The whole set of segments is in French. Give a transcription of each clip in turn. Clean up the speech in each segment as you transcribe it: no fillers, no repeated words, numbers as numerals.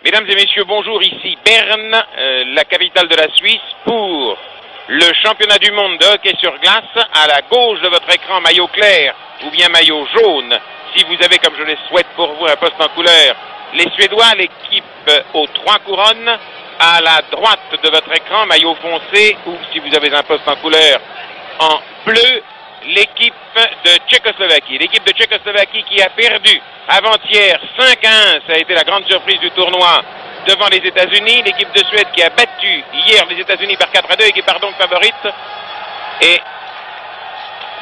Mesdames et messieurs, bonjour, ici Berne, la capitale de la Suisse, pour le championnat du monde de hockey sur glace. À la gauche de votre écran, maillot clair ou bien maillot jaune, si vous avez, comme je le souhaite pour vous, un poste en couleur, les Suédois, l'équipe aux 3 couronnes. À la droite de votre écran, maillot foncé, ou si vous avez un poste en couleur en bleu, l'équipe de Tchécoslovaquie. L'équipe de Tchécoslovaquie qui a perdu avant-hier 5-1, ça a été la grande surprise du tournoi devant les États-Unis. L'équipe de Suède qui a battu hier les États-Unis par 4-2 et qui part donc favorite. Et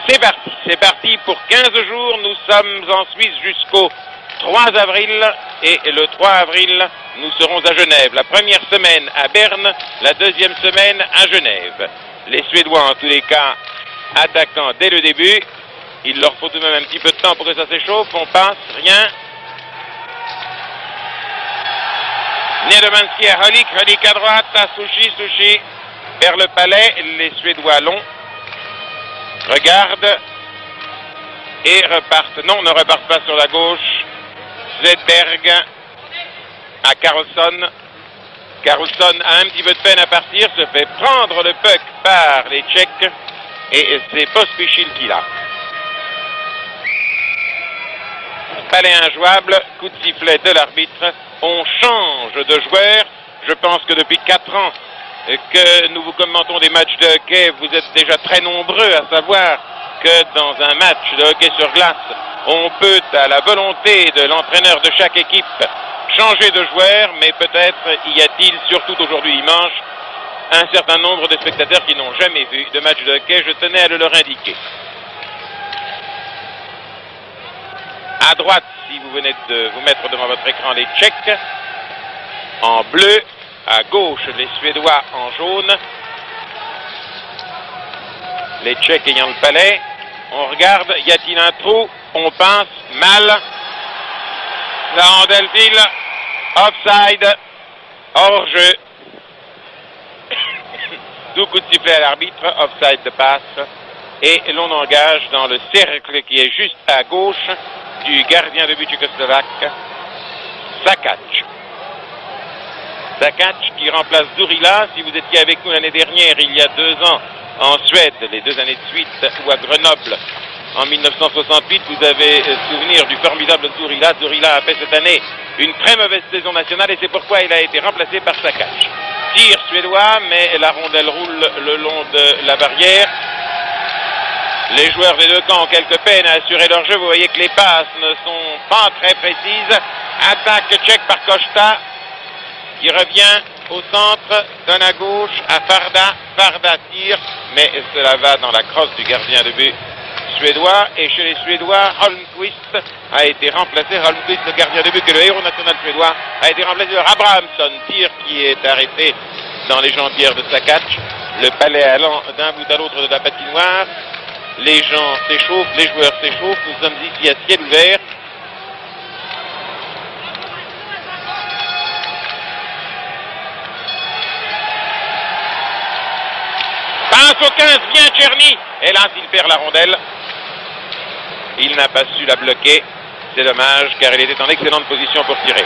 c'est parti pour 15 jours. Nous sommes en Suisse jusqu'au 3 avril et le 3 avril, nous serons à Genève. La première semaine à Berne, la deuxième semaine à Genève. Les Suédois, en tous les cas, attaquant dès le début. Il leur faut tout de même un petit peu de temps pour que ça s'échauffe. On passe, rien. Nedomanski à Holik, Holik à droite, à Sushi vers le palais. Les Suédois longs regardent et repartent. Non, ne repartent pas sur la gauche. Zedberg à Carlson. Carlson a un petit peu de peine à partir, se fait prendre le puck par les Tchèques et c'est Pospichil qui l'a. Palais injouable, coup de sifflet de l'arbitre. On change de joueur. Je pense que depuis 4 ans que nous vous commentons des matchs de hockey, vous êtes déjà très nombreux à savoir que dans un match de hockey sur glace, on peut, à la volonté de l'entraîneur de chaque équipe, changer de joueur, mais peut-être y a-t-il, surtout aujourd'hui dimanche, un certain nombre de spectateurs qui n'ont jamais vu de match de hockey. Je tenais à le leur indiquer. À droite, si vous venez de vous mettre devant votre écran, les Tchèques en bleu. À gauche, les Suédois en jaune. Les Tchèques ayant le palais. On regarde, y a-t-il un trou? On passe mal. La rondelle file. Offside. Hors-jeu. Tout coup de sifflet à l'arbitre. Offside de passe. Et l'on engage dans le cercle qui est juste à gauche du gardien de but tchécoslovaque, Sakac. Sakac qui remplace Zourila. Si vous étiez avec nous l'année dernière, il y a 2 ans, en Suède, les 2 années de suite, ou à Grenoble, en 1968, vous avez souvenir du formidable Zourila. Zourila a fait cette année une très mauvaise saison nationale et c'est pourquoi il a été remplacé par Sakac. Tir suédois, mais la rondelle roule le long de la barrière. Les joueurs des 2 camps ont quelques peines à assurer leur jeu. Vous voyez que les passes ne sont pas très précises. Attaque tchèque par Costa, qui revient au centre, donne à gauche à Farda. Farda tire, mais cela va dans la crosse du gardien de but suédois. Et chez les Suédois, Holmqvist a été remplacé. Holmqvist, le gardien de but, que le héros national suédois, a été remplacé par Abrahamsson. Tir qui est arrêté dans les jambières de Sakac. Le palais allant d'un bout à l'autre de la patinoire. Les gens s'échauffent, les joueurs s'échauffent. Nous sommes ici à ciel ouvert. Passe au 15, vient Tcherny. Hélas, il perd la rondelle. Il n'a pas su la bloquer. C'est dommage, car il était en excellente position pour tirer.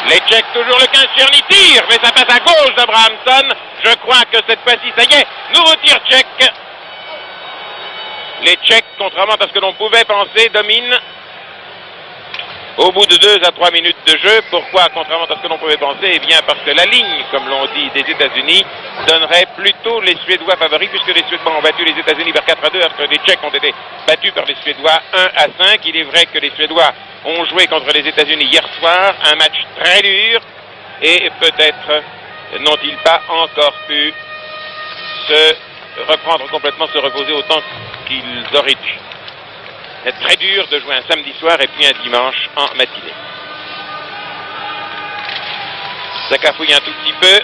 Les Tchèques, toujours le 15, Tcherny tire, mais ça passe à gauche d'Abrahamsson. Je crois que cette fois-ci, ça y est, nouveau tir tchèque. Les Tchèques, contrairement à ce que l'on pouvait penser, dominent au bout de 2 à 3 minutes de jeu. Pourquoi, contrairement à ce que l'on pouvait penser? Eh bien, parce que la ligne, comme l'on dit, des États-Unis donnerait plutôt les Suédois favoris, puisque les Suédois ont battu les États-Unis par 4-2, alors que les Tchèques ont été battus par les Suédois 1-5. Il est vrai que les Suédois ont joué contre les États-Unis hier soir, un match très dur, et peut-être n'ont-ils pas encore pu se reprendre complètement, se reposer autant qu'ils auraient dû. C'est très dur de jouer un samedi soir et puis un dimanche en matinée. Ça cafouille un tout petit peu.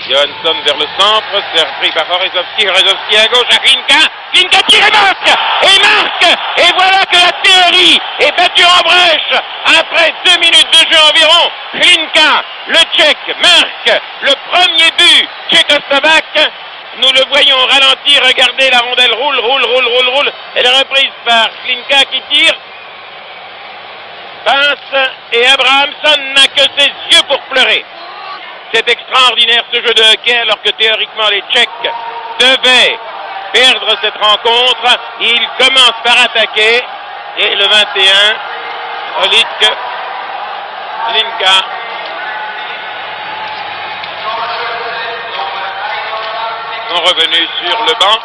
Johansson vers le centre, servi par Horezovski, Horezovski à gauche, à Klinka. Klinka tire et marque. Et marque. Et voilà que la théorie est battue en brèche. Après 2 minutes de jeu environ, Klinka, le Tchèque, marque le premier but tchécoslovaque. Nous le voyons au ralenti, regardez, la rondelle roule. Elle est reprise par Klinka qui tire. passe et Abrahamsson n'a que ses yeux pour pleurer. C'est extraordinaire ce jeu de hockey alors que théoriquement les Tchèques devaient perdre cette rencontre. Ils commencent par attaquer et le 21, Hlinka sont revenus sur le banc,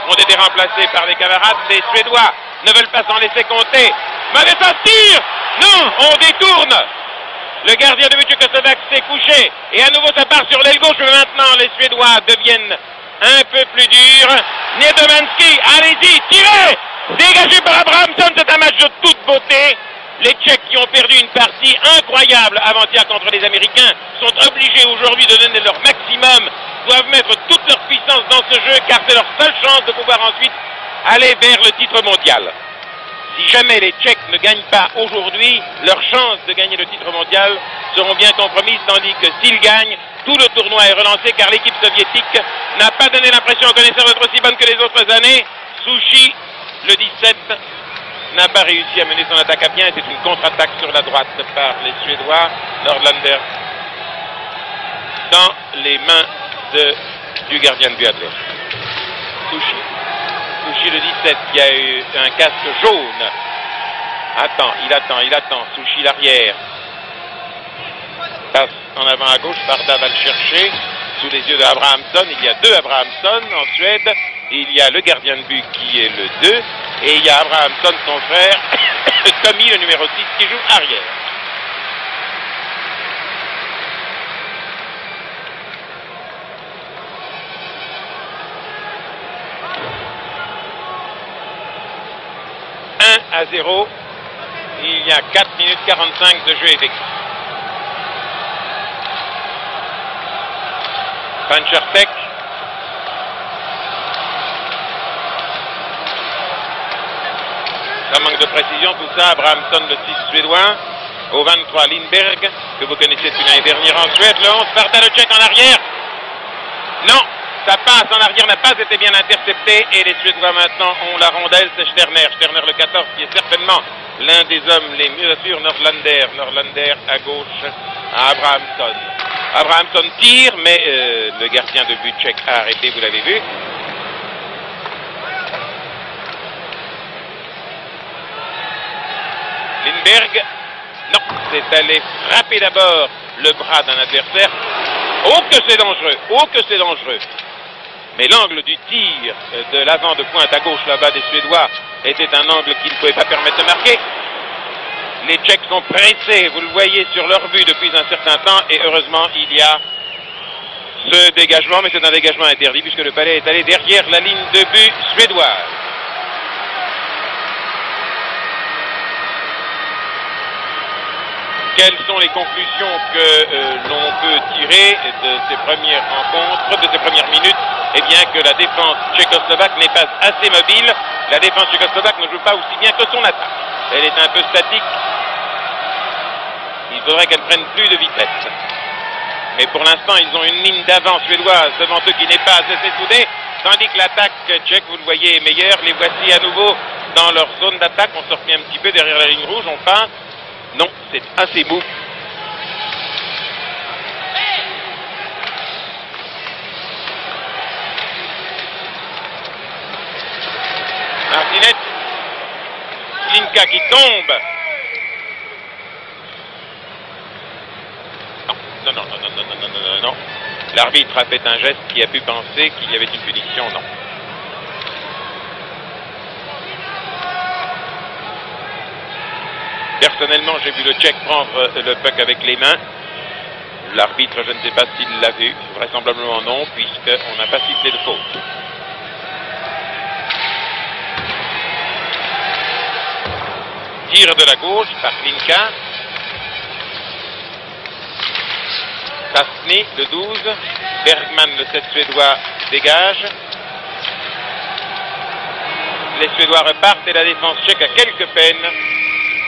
ont été remplacés par les camarades. Les Suédois ne veulent pas s'en laisser compter. Mauvais passe, tir! Non, on détourne. Le gardien de but tchécoslovaque s'est couché. Et à nouveau, ça part sur l'aile gauche. Mais maintenant, les Suédois deviennent un peu plus durs. Niedomanski, allez-y, tirez! Dégagé par Abrahamsson, c'est un match de toute beauté. Les Tchèques qui ont perdu une partie incroyable avant-hier contre les Américains sont obligés aujourd'hui de donner leur maximum, doivent mettre toute leur puissance dans ce jeu car c'est leur seule chance de pouvoir ensuite aller vers le titre mondial. Si jamais les Tchèques ne gagnent pas aujourd'hui, leurs chances de gagner le titre mondial seront bien compromises, tandis que s'ils gagnent, tout le tournoi est relancé car l'équipe soviétique n'a pas donné l'impression aux connaisseurs d'être aussi bonne que les autres années. Sushi, le 17, n'a pas réussi à mener son attaque à bien et c'est une contre-attaque sur la droite par les Suédois. Nordlander dans les mains du gardien de but adverse. Sushi le 17 qui a eu un casque jaune. Il attend. Sushi l'arrière. Passe en avant à gauche, Barda va le chercher. Sous les yeux de Abrahamsson, il y a deux Abrahamsson en Suède. Il y a le gardien de but qui est le 2. Et il y a Abrahamsson, son frère, Tommy, le numéro 6, qui joue arrière. À 0, il y a 4 minutes 45 de jeu effectif. Panchertek. Ça manque de précision, tout ça. Abrahamsson, le 6 suédois. Au 23, Lindberg, que vous connaissez depuis l'année dernière en Suède. Le 11, Barda, le Tchèque en arrière. Non, sa passe en arrière n'a pas été bien interceptée et les Suédois maintenant ont la rondelle, c'est Sterner. Sterner le 14 qui est certainement l'un des hommes les mieux assurés. Nordlander à gauche à Abrahamsson. Abrahamsson tire, mais le gardien de but tchèque a arrêté, vous l'avez vu. Lindberg, non, c'est allé frapper d'abord le bras d'un adversaire. Oh que c'est dangereux, oh que c'est dangereux. Mais l'angle du tir de l'avant de pointe à gauche là-bas des Suédois était un angle qui ne pouvait pas permettre de marquer. Les Tchèques sont pressés, vous le voyez sur leur vue depuis un certain temps et heureusement il y a ce dégagement, mais c'est un dégagement interdit puisque le palais est allé derrière la ligne de but suédoise. Quelles sont les conclusions que l'on peut tirer de ces premières rencontres, de ces premières minutes? Eh bien que la défense tchécoslovaque n'est pas assez mobile. La défense tchécoslovaque ne joue pas aussi bien que son attaque. Elle est un peu statique. Il faudrait qu'elle prenne plus de vitesse. Mais pour l'instant, ils ont une ligne d'avant suédoise devant eux qui n'est pas assez soudée, tandis que l'attaque tchèque, vous le voyez, est meilleure. Les voici à nouveau dans leur zone d'attaque. On sort un petit peu derrière la ligne rouge, on passe. Non, c'est assez mou. Martinez. Linka qui tombe. Non. L'arbitre a fait un geste qui a pu penser qu'il y avait une punition, non. Personnellement, j'ai vu le Tchèque prendre le puck avec les mains. L'arbitre, je ne sais pas s'il l'a vu. Vraisemblablement non, puisqu'on n'a pas sifflé de faute. Tir de la gauche par Linka. Tasny, le 12. Bergman, le 7 suédois, dégage. Les Suédois repartent et la défense tchèque a quelques peines.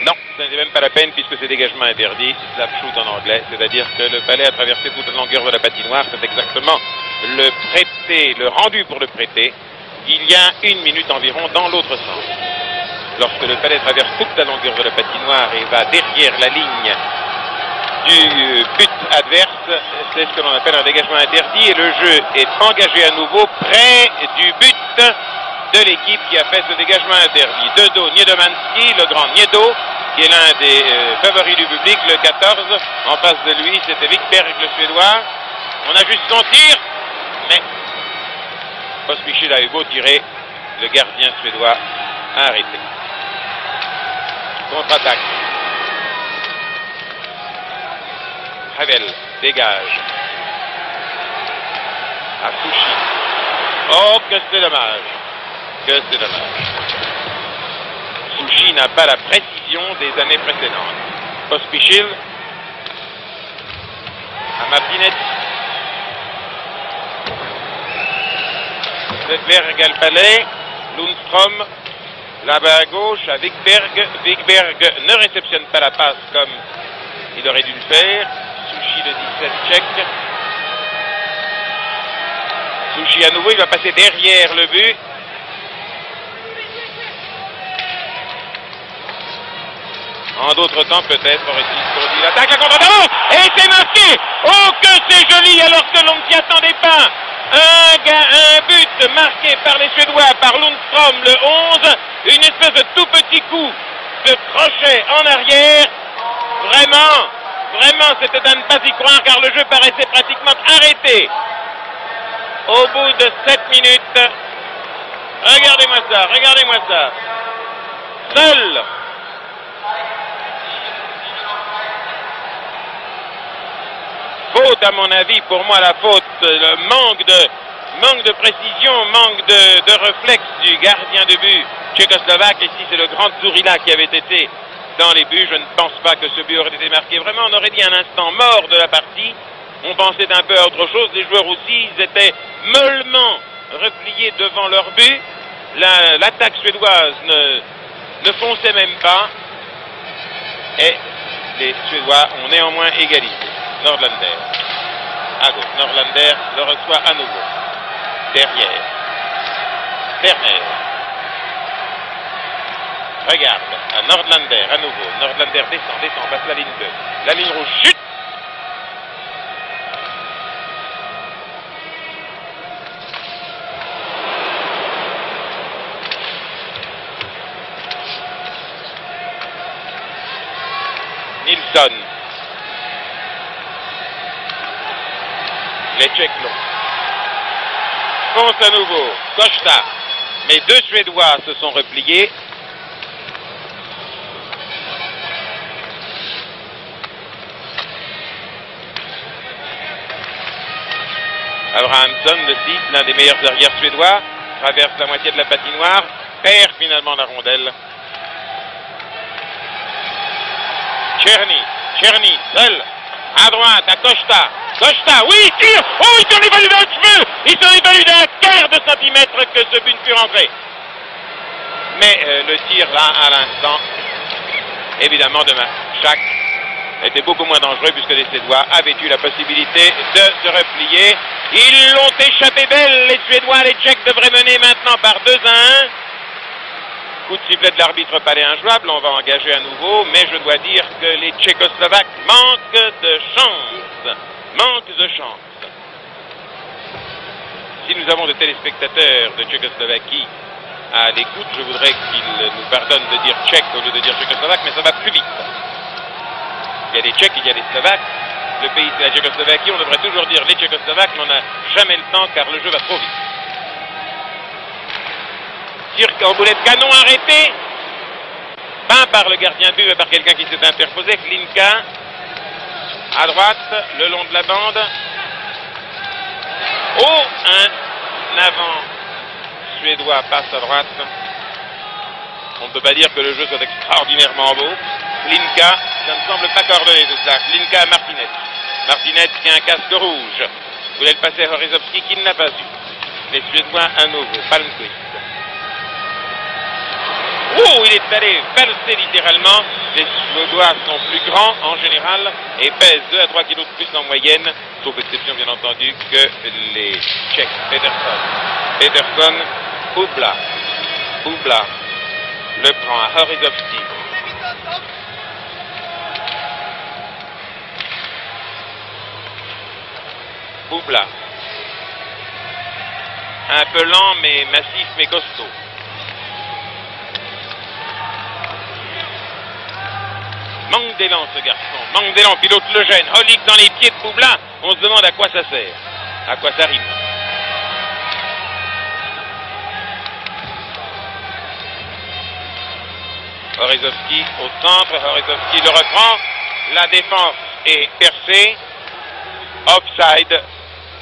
Non, ce n'est même pas la peine puisque c'est dégagement interdit, slap shoot en anglais, c'est-à-dire que le palais a traversé toute la longueur de la patinoire, c'est exactement le rendu pour le prêté, il y a 1 minute environ dans l'autre sens. lorsque le palais traverse toute la longueur de la patinoire et va derrière la ligne du but adverse, c'est ce que l'on appelle un dégagement interdit et le jeu est engagé à nouveau près du but de l'équipe qui a fait ce dégagement interdit. De dos, Niedomanski, le grand Niedo, qui est l'un des favoris du public, le 14. En face de lui, c'était Wikberg, le Suédois. On a juste son tir, mais Pospisil a eu beau tirer, le gardien suédois a arrêté. Contre-attaque. Havel dégage. À Souchy. Oh, que c'est dommage. Que c'est dommage. Souchy n'a pas la précision des années précédentes. Pospisil. À Martinez. Sedberg à le palais. Lundstrom. Là-bas à gauche à Wikberg. Wikberg ne réceptionne pas la passe comme il aurait dû le faire. Souchy le 17 tchèque. Souchy à nouveau, il va passer derrière le but. En d'autres temps, peut-être aurait-il conduit l'attaque, la contre-attaque, et c'est marqué. Oh, que c'est joli alors que l'on ne s'y attendait pas. Un but marqué par les Suédois, par Lundstrom, le 11. Une espèce de tout petit coup de crochet en arrière. Vraiment, c'était à ne pas y croire car le jeu paraissait pratiquement arrêté. Au bout de 7 minutes, regardez-moi ça. Seul faute à mon avis, pour moi la faute, le manque de précision, manque de réflexe du gardien de but tchécoslovaque. Ici c'est le grand Zourila qui avait été dans les buts. Je ne pense pas que ce but aurait été marqué. Vraiment, on aurait dit un instant mort de la partie. On pensait un peu à autre chose. Les joueurs aussi, ils étaient mollement repliés devant leur but. L'attaque suédoise ne fonçait même pas. Et les Suédois ont néanmoins égalisé. Nordlander. À gauche. Nordlander le reçoit à nouveau. Derrière. Werner. Regarde. À Nordlander à nouveau. Nordlander descend, passe la ligne 2. La ligne rouge chute. Nilsson. Les Tchèques l'ont. Fonce à nouveau. Costa. Mais deux Suédois se sont repliés. Abrahamsson, le 6, l'un des meilleurs arrières suédois, traverse la moitié de la patinoire, perd finalement la rondelle. Tcherny, seul, à droite, à Costa. Costa, oui, il tire. Oh, il s'en est valu d'un cheveu. Il s'en est valu d'un quart de centimètre que ce but ne put rentrer. Mais le tir là, à l'instant, évidemment, de Marchak était beaucoup moins dangereux puisque les Suédois avaient eu la possibilité de se replier. Ils l'ont échappé belle, les Suédois. Les Tchèques devraient mener maintenant par 2-1. Coup de sifflet de l'arbitre palais injouable, on va engager à nouveau, mais je dois dire que les Tchécoslovaques manquent de chance. Si nous avons des téléspectateurs de Tchécoslovaquie à l'écoute, je voudrais qu'ils nous pardonnent de dire tchèque au lieu de dire tchécoslovaque, mais ça va plus vite. Il y a des Tchèques, il y a des Slovaques. Le pays c'est la Tchécoslovaquie, on devrait toujours dire les Tchécoslovaques, mais on n'a jamais le temps car le jeu va trop vite. Tir en boulet de canon arrêté, pas par le gardien de but, mais par quelqu'un qui s'est interposé, Klinka, à droite, le long de la bande. Oh, un avant suédois passe à droite. On ne peut pas dire que le jeu soit extraordinairement beau. Klinka, ça ne semble pas coordonné tout cela. Klinka à Martinez. Martinez qui a un casque rouge. Voulait le passer à Horizovski qui ne l'a pas eu. Les Suédois à nouveau, Palmquist. Oh, il est allé valser littéralement. Les Suédois sont plus grands en général et pèsent 2 à 3 kilos de plus en moyenne, sauf exception bien entendu que les Tchèques. Peterson, Hubla, Le prend à Horizovski. Boubla. Un peu lent, mais massif, mais costaud. Manque d'élan, ce garçon. Manque d'élan, pilote le gêne. Holik dans les pieds de Boubla. On se demande à quoi ça sert. À quoi ça rime. Horizovski au centre. Horizovski le reprend. La défense est percée. Offside.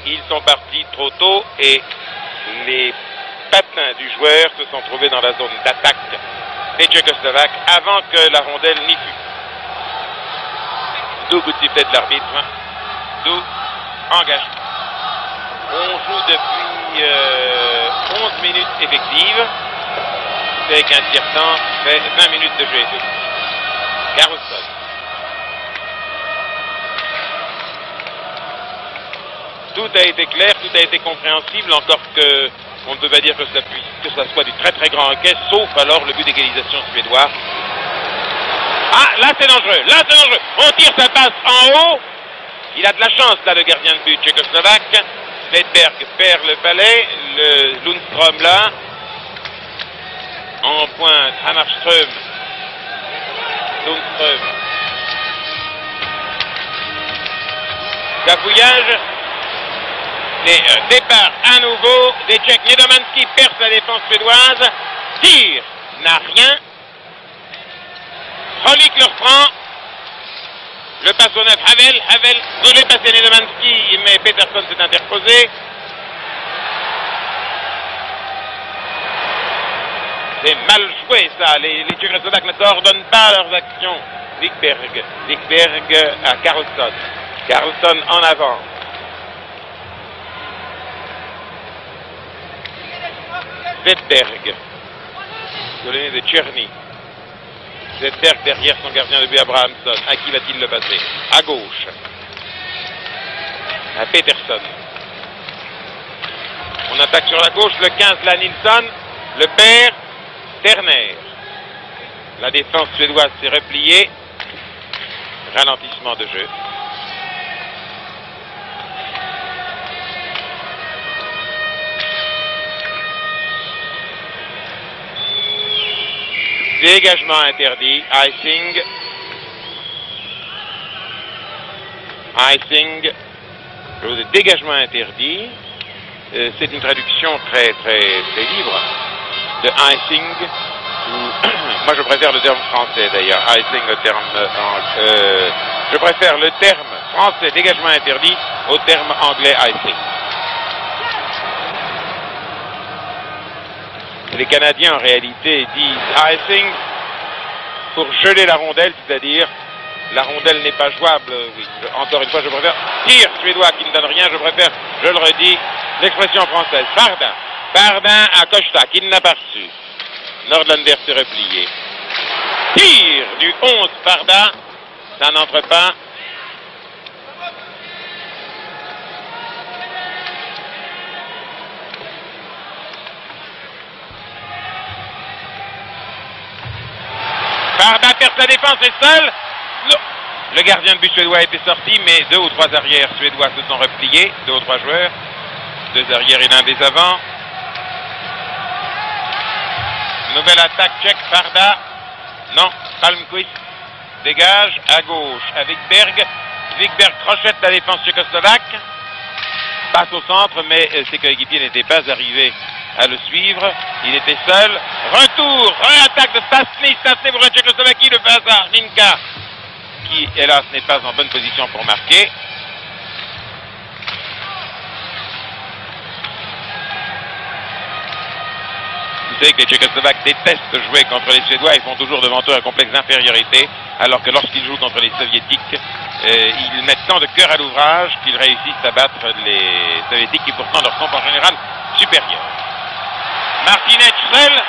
Ils sont partis trop tôt et les patins du joueur se sont trouvés dans la zone d'attaque des Tchécoslovaques avant que la rondelle n'y fût. D'où coup de sifflet de l'arbitre, d'où engagement. On joue depuis 11 minutes effectives, c'est qu'un tiers-temps fait 20 minutes de jeu effectif. Carlson. Tout a été clair, tout a été compréhensible, encore que on ne peut pas dire que ça soit du très très grand hockey, sauf alors le but d'égalisation suédois. Ah, là c'est dangereux, là c'est dangereux. On tire, ça passe en haut. Il a de la chance là, le gardien de but tchécoslovaque. Svedberg perd le palais, le Lundström là. En pointe, Hammarström. Lundström. Cafouillage. Et départ à nouveau des Tchèques. Niedomanski perce la défense suédoise. Tire, n'a rien. Holik le reprend. Le passe au neuf. Havel voulait passer Niedomanski, mais Peterson s'est interposé. C'est mal joué ça. Les Tchécoslovaques ne coordonnent pas leurs actions. Wikberg à Carlson. Carlson en avant. Svedberg, colonné de Tcherny. Svedberg derrière son gardien de but Abrahamsson. À qui va-t-il le passer? À gauche. À Peterson. On attaque sur la gauche, le 15 là, Nilsson. Le père, Terner. La défense suédoise s'est repliée. Ralentissement de jeu. Dégagement interdit, icing. Le dégagement interdit, c'est une traduction très libre de icing. Moi je préfère le terme français d'ailleurs, icing le terme je préfère le terme français dégagement interdit au terme anglais icing. Les Canadiens, en réalité, disent icing pour geler la rondelle, c'est-à-dire la rondelle n'est pas jouable. Oui, encore une fois, je préfère tir suédois qui ne donne rien, je préfère, je le redis, l'expression française. Bardin à Costa, qui n'a pas reçu. Nordlander s'est replié. Tir du 11 Bardin, ça n'entre pas. Bardin perd sa défense est seul. Le gardien de but suédois était sorti, mais 2 ou 3 arrières suédois se sont repliés. 2 ou 3 joueurs. 2 arrières et l'un des avants. Nouvelle attaque tchèque, Barda. Non, Palmquist dégage à gauche avec Berg. Wikberg crochette la défense tchécoslovaque. Passe au centre, mais ses coéquipiers n'étaient pas arrivés à le suivre. Il était seul. Retour, réattaque de Stastny. Stastny pour la Tchécoslovaquie, le passe à Ninka, qui, hélas, n'est pas en bonne position pour marquer. Vous savez que les Tchécoslovaques détestent jouer contre les Suédois. Ils font toujours devant eux un complexe d'infériorité, alors que lorsqu'ils jouent contre les Soviétiques, ils mettent tant de cœur à l'ouvrage qu'ils réussissent à battre les Soviétiques qui pourtant leur sont en général supérieurs. Martinez seul.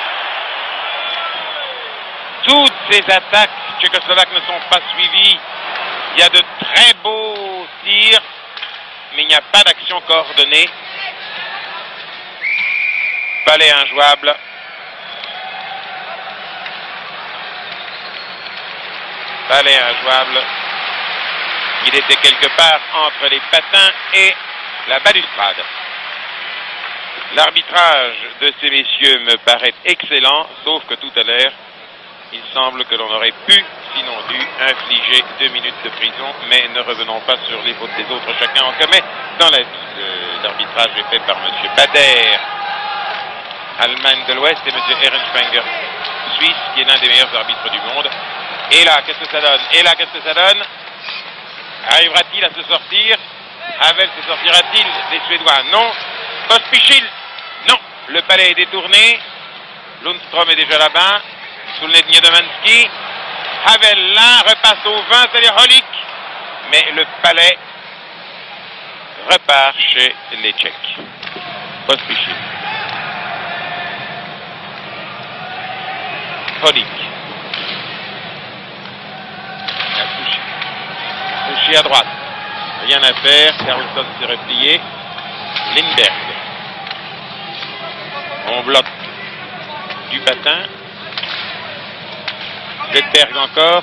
Toutes ces attaques tchécoslovaques ne sont pas suivies. Il y a de très beaux tirs, mais il n'y a pas d'action coordonnée. Palais injouable. Balai injouable. Il était quelque part entre les patins et la balustrade. L'arbitrage de ces messieurs me paraît excellent, sauf que tout à l'heure, il semble que l'on aurait pu, sinon dû, infliger 2 minutes de prison, mais ne revenons pas sur les fautes des autres, chacun en commet dans la vie. L'arbitrage est fait par M. Bader, Allemagne de l'Ouest, et M. Ehrenspenger, Suisse, qui est l'un des meilleurs arbitres du monde. Et là, qu'est-ce que ça donne? Et là, qu'est-ce que ça donne? Arrivera-t-il à se sortir? Havel se sortira-t-il des Suédois? Non. Pospisil? Non. Le palais est détourné. Lundström est déjà là-bas. Sous le nez de Niedomanski. Havel là, repasse au 20, c'est-à-dire Holik. Mais le palais repart chez les Tchèques. Pospisil. Holik. Sushi à droite. Rien à faire. Carlson s'est replié. Lindberg. On bloque du patin. Svedberg encore.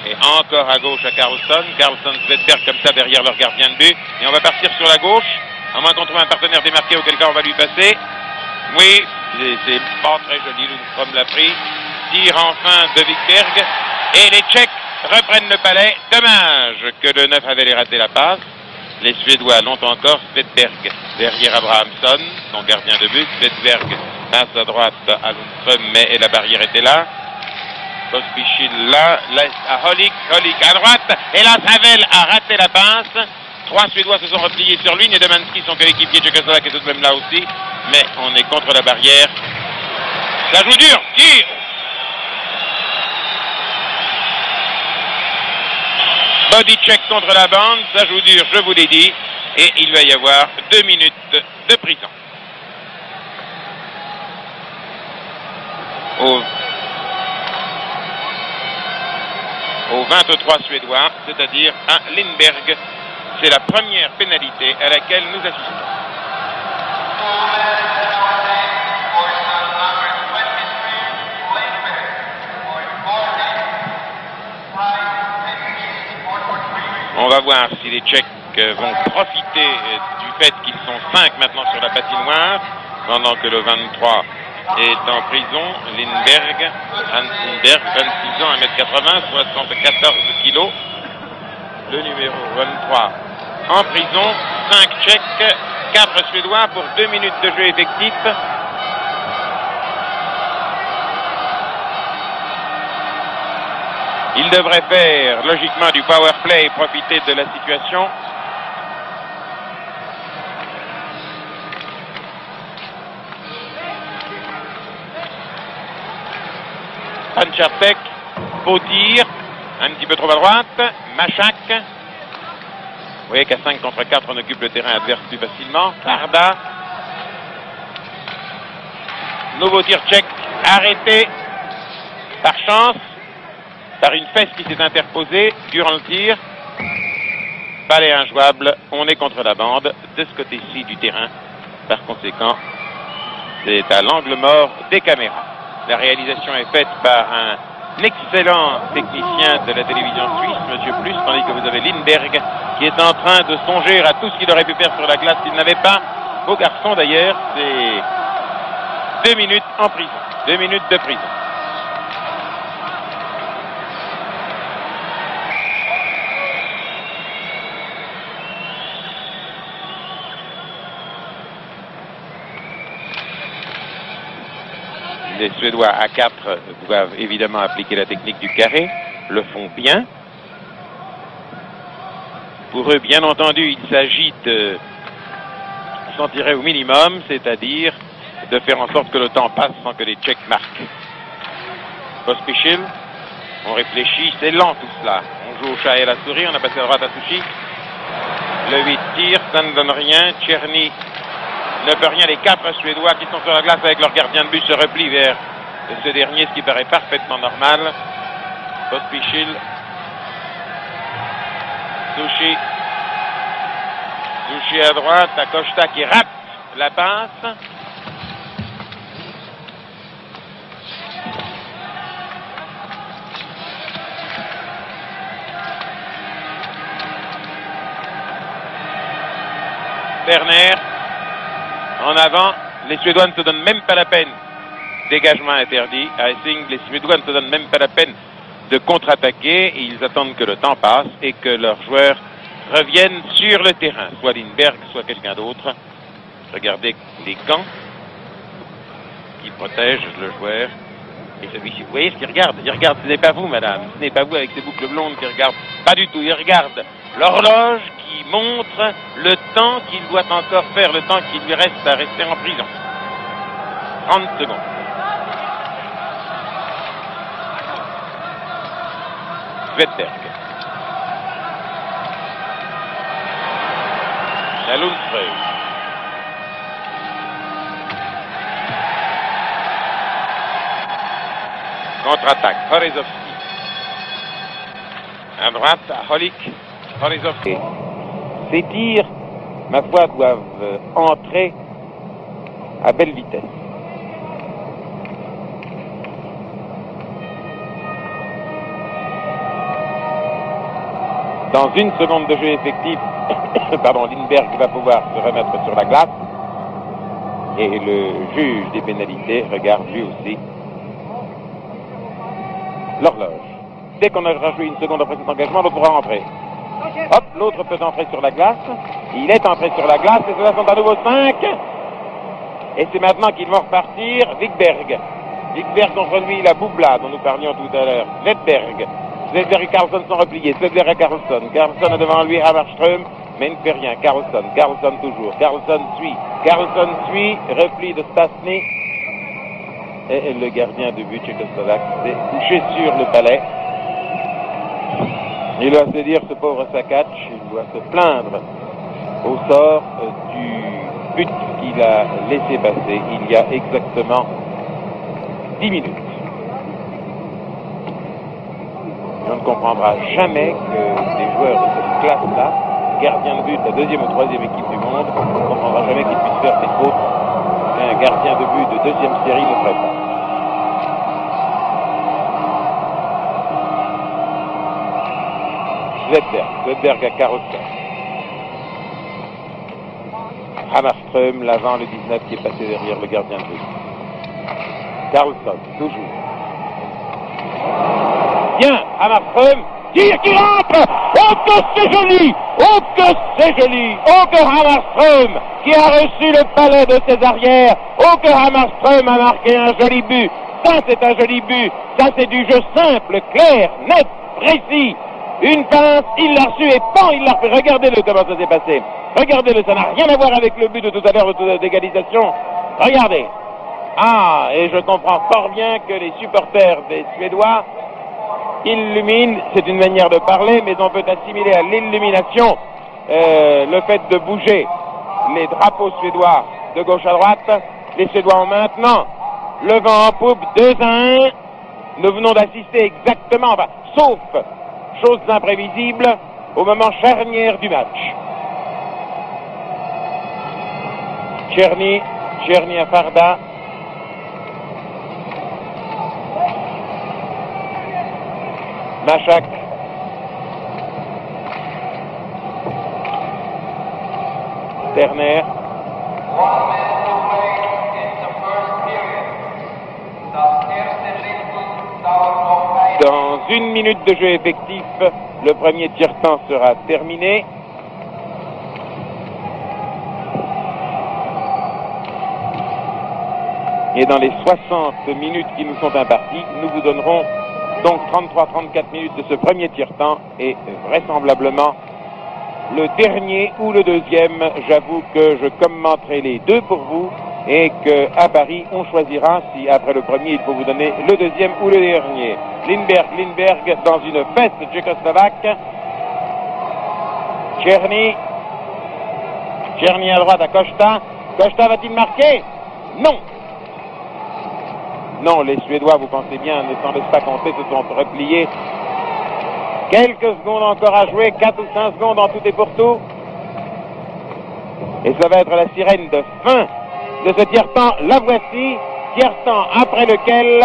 Et encore à gauche à Carlson. Carlson, Svedberg comme ça derrière leur gardien de but. Et on va partir sur la gauche. À moins qu'on trouve un partenaire démarqué auquel cas on va lui passer. Oui, c'est pas très joli. Lundström l'a pris. Tire enfin de Wikberg. Et les Tchèques reprennent le palais. Dommage que le 9 avait raté la passe. Les Suédois l'ont encore. Svedberg derrière Abrahamsson, son gardien de but. Svedberg passe à droite à Lundström, mais la barrière était là. Pospisil là, laisse à Holik. Holik à droite. Et là, Havel a raté la passe. 3 Suédois se sont repliés sur lui. Niedomanski, son coéquipier tchécoslovaque, est tout de même là aussi. Mais on est contre la barrière. Ça joue dur. Tire. Body check contre la bande, ça joue dur, je vous l'ai dit, et il va y avoir 2 minutes de prison. Au 23 Suédois, c'est-à-dire à Lindberg. C'est la première pénalité à laquelle nous assistons. On va voir si les Tchèques vont profiter du fait qu'ils sont 5 maintenant sur la patinoire, pendant que le 23 est en prison. Lindberg, Hans Lindberg, 26 ans, 1m80, 74 kilos. Le numéro 23 en prison, 5 Tchèques, 4 Suédois pour 2 minutes de jeu effectif. Il devrait faire logiquement du power play et profiter de la situation. Panchartek, beau tir, un petit peu trop à droite. Machak. Vous voyez qu'à 5 contre 4, on occupe le terrain adverse plus facilement. Karda. Nouveau tir tchèque, arrêté par chance. Par une fesse qui s'est interposée durant le tir. Balai injouable, on est contre la bande de ce côté-ci du terrain. Par conséquent, c'est à l'angle mort des caméras. La réalisation est faite par un excellent technicien de la télévision suisse, M. Plus, tandis que vous avez Lindberg qui est en train de songer à tout ce qu'il aurait pu faire sur la glace s'il n'avait pas. Beau garçon d'ailleurs, c'est 2 minutes en prison, 2 minutes de prison. Les Suédois à 4 doivent évidemment appliquer la technique du carré, le font bien. Pour eux, bien entendu, il s'agit de s'en tirer au minimum, c'est-à-dire de faire en sorte que le temps passe sans que les Tchèques marquent. Pospisil, on réfléchit, c'est lent tout cela. On joue au chat et à la souris, on a passé à droite à Sushi. Le 8 tire, ça ne donne rien. Tcherny ne peut rien. Les 4 Suédois qui sont sur la glace avec leur gardien de but se replient vers ce dernier, ce qui paraît parfaitement normal. Pospisil. Sushi. Sushi à droite, Acosta qui rate la passe. Werner, en avant, les Suédois ne se donnent même pas la peine. Dégagement interdit, icing, les Suédois ne se donnent même pas la peine de contre-attaquer. Ils attendent que le temps passe et que leurs joueurs reviennent sur le terrain, soit Lindberg, soit quelqu'un d'autre. Regardez les gants qui protègent le joueur. Et celui-ci, vous voyez ce qu'il regarde? Il regarde, ce n'est pas vous, madame, ce n'est pas vous avec ces boucles blondes qui regarde. Pas du tout, il regarde l'horloge qui montre le temps qu'il doit encore faire, le temps qu'il lui reste à rester en prison. 30 secondes. Svedberg. La Lundström. Contre-attaque, Horizovski. À droite, Holik, Horizovski. Ces tirs, ma foi, doivent entrer à belle vitesse. Dans une seconde de jeu effectif, pardon, Lindberg va pouvoir se remettre sur la glace. Et le juge des pénalités regarde lui aussi l'horloge. Dès qu'on aura joué une seconde après cet engagement, l'autre pourra entrer. Hop, l'autre peut entrer sur la glace. Il est entré sur la glace et cela sont à nouveau 5. Et c'est maintenant qu'ils vont repartir. Wikberg. Wikberg contre lui, la Boubla dont nous parlions tout à l'heure. Svedberg. Svedberg et Carlson sont repliés. Svedberg et Carlson. Carlson a devant lui Hammarström, mais ne fait rien. Carlson. Carlson toujours. Carlson suit. Carlson suit. Repli de Stasny. Et le gardien de but tchécoslovaque s'est couché sur le palais. Il doit se dire, ce pauvre Sakac, il doit se plaindre au sort du but qu'il a laissé passer il y a exactement 10 minutes. Et on ne comprendra jamais que des joueurs de cette classe-là, gardiens de but, la deuxième ou troisième équipe du monde, on ne comprendra jamais qu'ils puissent faire des fautes qu'un gardien de but de deuxième série ne ferait pas. Svedberg à Carlson. Hammarström, l'avant, le 19 qui est passé derrière le gardien de but. Carlson, toujours. Bien, Hammarström, tire qui rentre. Oh que c'est joli. Oh que c'est joli. Oh que Hammarström, qui a reçu le palais de ses arrières. Oh que Hammarström a marqué un joli but. Ça c'est un joli but. Ça c'est du jeu simple, clair, net, précis. Une passe, il l'a reçu et pan, il l'a refait. Regardez-le comment ça s'est passé. Regardez-le, ça n'a rien à voir avec le but de tout à l'heure d'égalisation. Regardez. Ah, et je comprends fort bien que les supporters des Suédois illuminent, c'est une manière de parler, mais on peut assimiler à l'illumination le fait de bouger les drapeaux suédois de gauche à droite. Les Suédois ont maintenant le vent en poupe, 2-1. Nous venons d'assister exactement, enfin, sauf chose imprévisible, au moment charnière du match. Černý à Farda. Machak. Terner. Dans une minute de jeu effectif, le premier tiers-temps sera terminé. Et dans les 60 minutes qui nous sont imparties, nous vous donnerons donc 33-34 minutes de ce premier tiers-temps et vraisemblablement le dernier ou le deuxième. J'avoue que je commenterai les deux pour vous et qu'à Paris, on choisira si après le premier, il faut vous donner le deuxième ou le dernier. Lindberg dans une feste tchécoslovaque. Černý à droite à Costa. Costa va-t-il marquer? Non. Non, les Suédois, vous pensez bien, ne s'en laissent pas compter, se sont repliés. Quelques secondes encore à jouer, 4 ou 5 secondes en tout et pour tout. Et ça va être la sirène de fin de ce tiers-temps. La voici, tiers-temps après lequel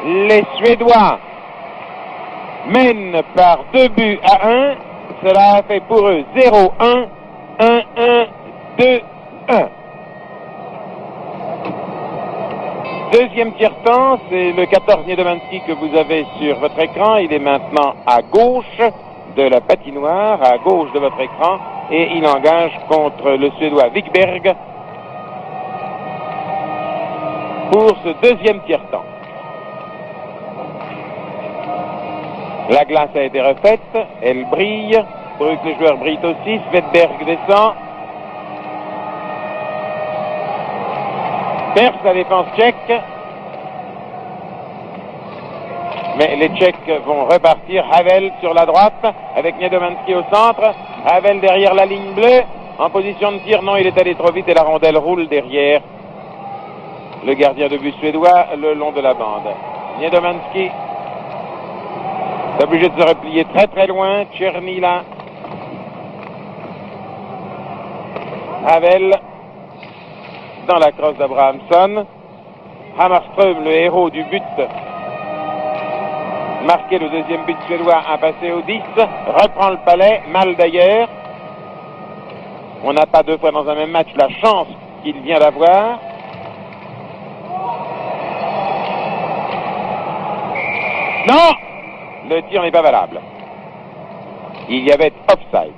les Suédois mènent par 2 buts à 1. Cela a fait pour eux 0-1, 1-1, 2-1. Deuxième tiers-temps, c'est le 14 Niedomanski que vous avez sur votre écran. Il est maintenant à gauche de la patinoire, à gauche de votre écran, et il engage contre le Suédois Wikberg pour ce deuxième tiers-temps. La glace a été refaite, elle brille, pour que les joueurs brillent aussi. Svedberg descend. Perce la défense tchèque. Mais les Tchèques vont repartir. Havel sur la droite avec Niedomanski au centre. Havel derrière la ligne bleue. En position de tir, non, il est allé trop vite et la rondelle roule derrière le gardien de but suédois le long de la bande. Niedomanski est obligé de se replier très très loin. Tcherny là. Havel dans la crosse d'Abrahamsson. Hammarström, le héros du but, marqué le deuxième but suédois, a passé au 10, reprend le palais, mal d'ailleurs. On n'a pas deux fois dans un même match la chance qu'il vient d'avoir. Non! Le tir n'est pas valable. Il y avait offside.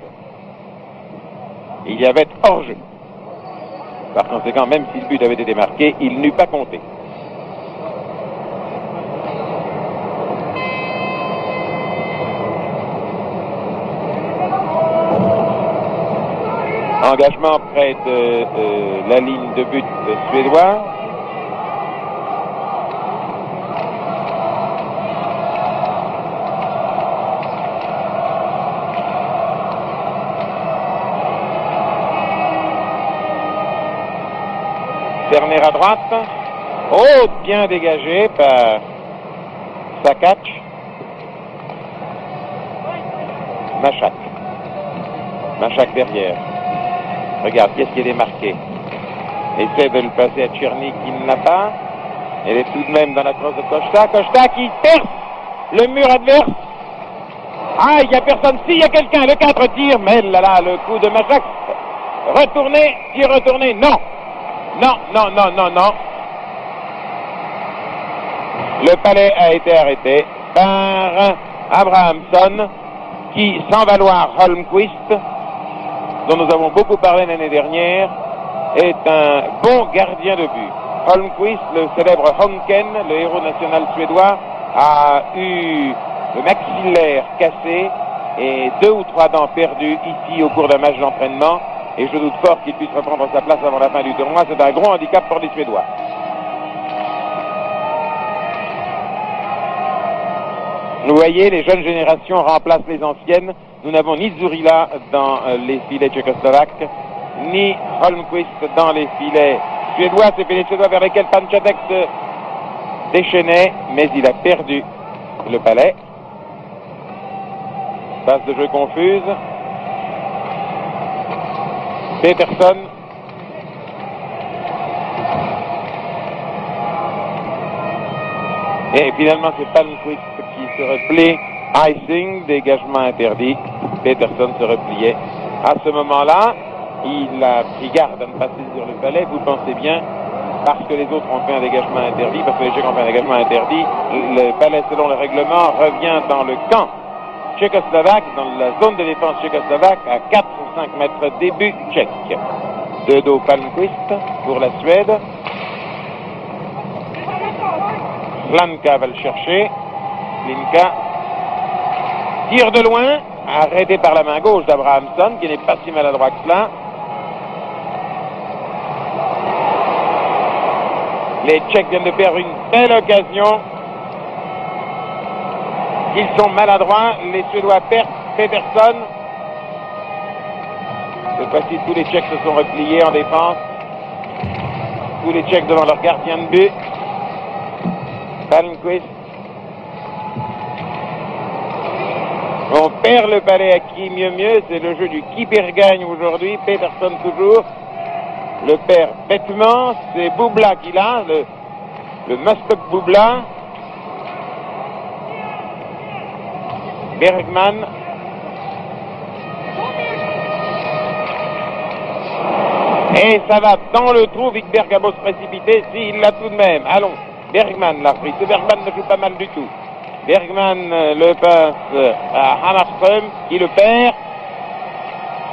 Il y avait hors-jeu. Par conséquent, même si le but avait été marqué, il n'eût pas compté. Engagement près de la ligne de but suédois. Cerner à droite. Oh, bien dégagé par Sakac. Machak. Machak derrière. Regarde, qu'est-ce qui est démarqué. Essaie de le passer à Tcherny qui ne l'a pas. Elle est tout de même dans la crosse de Costa. Costa qui perce le mur adverse. Ah, il n'y a personne. Si, il y a quelqu'un. Le 4 tire. Mais là, le coup de Machak. Retourné, tir retourné. Non. Non, non, non, non, non. Le palais a été arrêté par Abrahamsson qui, sans valoir Holmquist, dont nous avons beaucoup parlé l'année dernière, est un bon gardien de but. Holmquist, le célèbre Honken, le héros national suédois, a eu le maxillaire cassé et 2 ou 3 dents perdues ici au cours d'un match d'entraînement. Et je doute fort qu'il puisse reprendre sa place avant la fin du tournoi. C'est un gros handicap pour les Suédois. Vous voyez, les jeunes générations remplacent les anciennes. Nous n'avons ni Zurila dans les filets tchécoslovaques, ni Holmquist dans les filets suédois. C'est les Suédois vers lesquels Panchatek se déchaînait, mais il a perdu le palais. Passe de jeu confuse. Peterson. Et finalement, c'est Palmquist qui se replie. Icing, dégagement interdit. Peterson se repliait. À ce moment-là, il a pris garde à ne pas saisir le palais. Vous pensez bien, parce que les autres ont fait un dégagement interdit, parce que les Tchèques ont fait un dégagement interdit, le palais, selon le règlement, revient dans le camp tchécoslovaque, dans la zone de défense tchécoslovaque, à 4 ou 5 mètres début tchèque. De dos Palmquist pour la Suède. Slanka va le chercher. Slinka tire de loin, arrêté par la main gauche d'Abrahamsson, qui n'est pas si maladroit que cela. Les Tchèques viennent de perdre une belle occasion. Ils sont maladroits, les Suédois perdent. Peterson. Cette fois-ci, tous les Tchèques se sont repliés en défense. Tous les Tchèques devant leur gardien de but. Palmquist. On perd le palais à qui mieux. C'est le jeu du qui perd gagne aujourd'hui. Peterson toujours. Le perd bêtement. C'est Boubla qui l'a. Le must-up Boubla. Bergman. Et ça va dans le trou. Wikberg a beau se précipiter, s'il l'a tout de même. Allons, Bergman l'a pris. Ce Bergman ne joue pas mal du tout. Bergman le passe à Hammarström, qui le perd.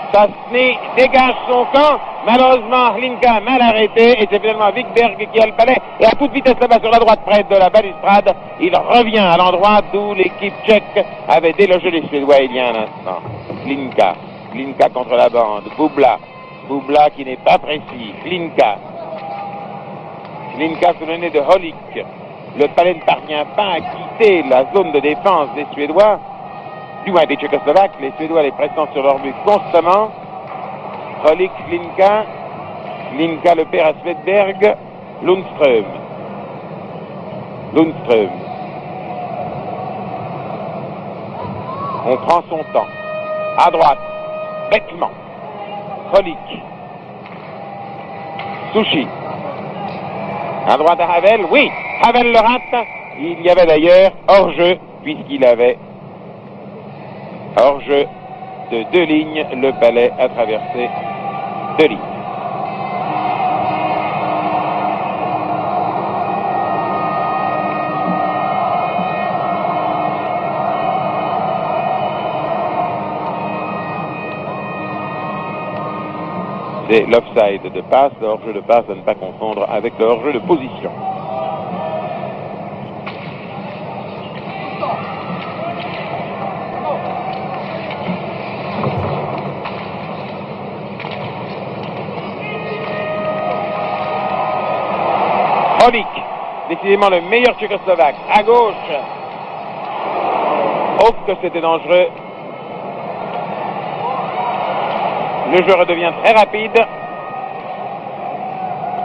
Stasny dégage son camp. Malheureusement, Hlinka mal arrêté. Et c'est finalement Wikberg qui a le palais. Et à toute vitesse là-bas sur la droite, près de la balustrade, il revient à l'endroit d'où l'équipe tchèque avait délogé les Suédois il y a un instant. Hlinka. Hlinka contre la bande. Bubla. Bubla qui n'est pas précis. Hlinka. Hlinka sous le nez de Holik. Le palais ne parvient pas à quitter la zone de défense des Suédois, du moins des Tchécoslovaques. Les Suédois les pressant sur leur but constamment. Holik, Hlinka. Hlinka le perd à Svedberg. Lundström. Lundström. On prend son temps. À droite, Beckman. Holik. Sushi. À droite à Havel, oui, Havel le rate. Il y avait d'ailleurs hors-jeu, puisqu'il avait hors-jeu de 2 lignes. Le palais a traversé 2 lignes. C'est l'offside de passe, le hors-jeu de passe à ne pas confondre avec le hors-jeu de position. Holik, décidément le meilleur Tchécoslovaque, à gauche. Oh que c'était dangereux. Le jeu redevient très rapide.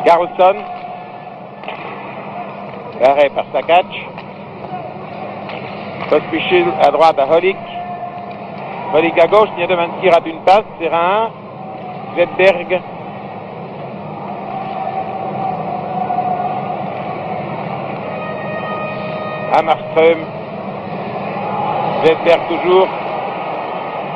Carlson. Arrêt par Sakac. Pospichil à droite à Holik. Holik à gauche. Niedomanski rate une passe. Serra 1. Svedberg. Hammarström. Svedberg toujours.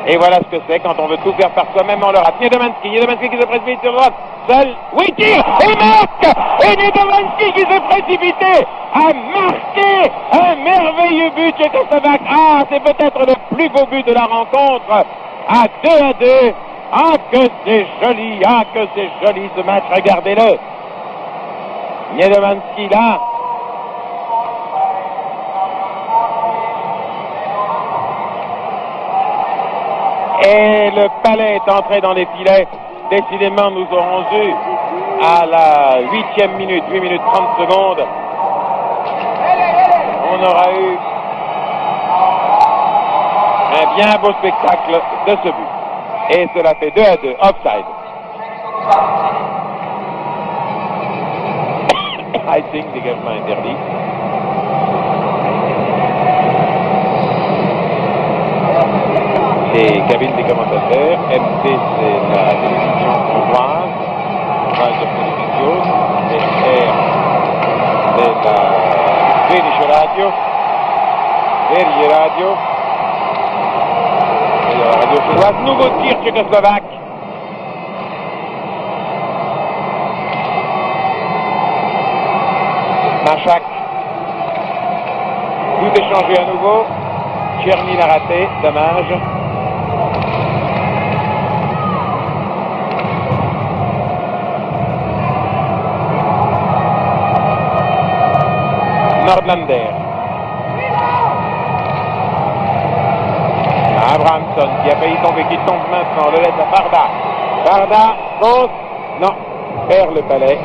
Et voilà ce que c'est quand on veut tout faire par soi-même, on le rate. Niedomanski qui se précipite sur droite, seul, oui, tire, et marque. Et Niedomanski qui se précipitait a marqué un merveilleux but tchécoslovaque. Ah, c'est peut-être le plus beau but de la rencontre. À 2-2. Ah, que c'est joli, ah, que c'est joli ce match, regardez-le. Niedomanski là. Et le palais est entré dans les filets. Décidément, nous aurons eu à la 8e minute, 8 minutes 30 secondes, on aura eu un bien beau spectacle de ce but. Et cela fait 2-2, offside. I think, dégagement interdit. Les cabines des commentateurs, MT c'est la télévision hongroise, de télévision, SR c'est la Sveriges Radio, Sverige Radio, et la radio suédoise. Nouveau tir tchécoslovaque. Machak. Tout est changé à nouveau. Tcherny a raté, dommage. Nordlander. Abrahamsson qui a failli tomber, qui tombe maintenant, le laisse à Barda. Barda fonce, non, perd le palais.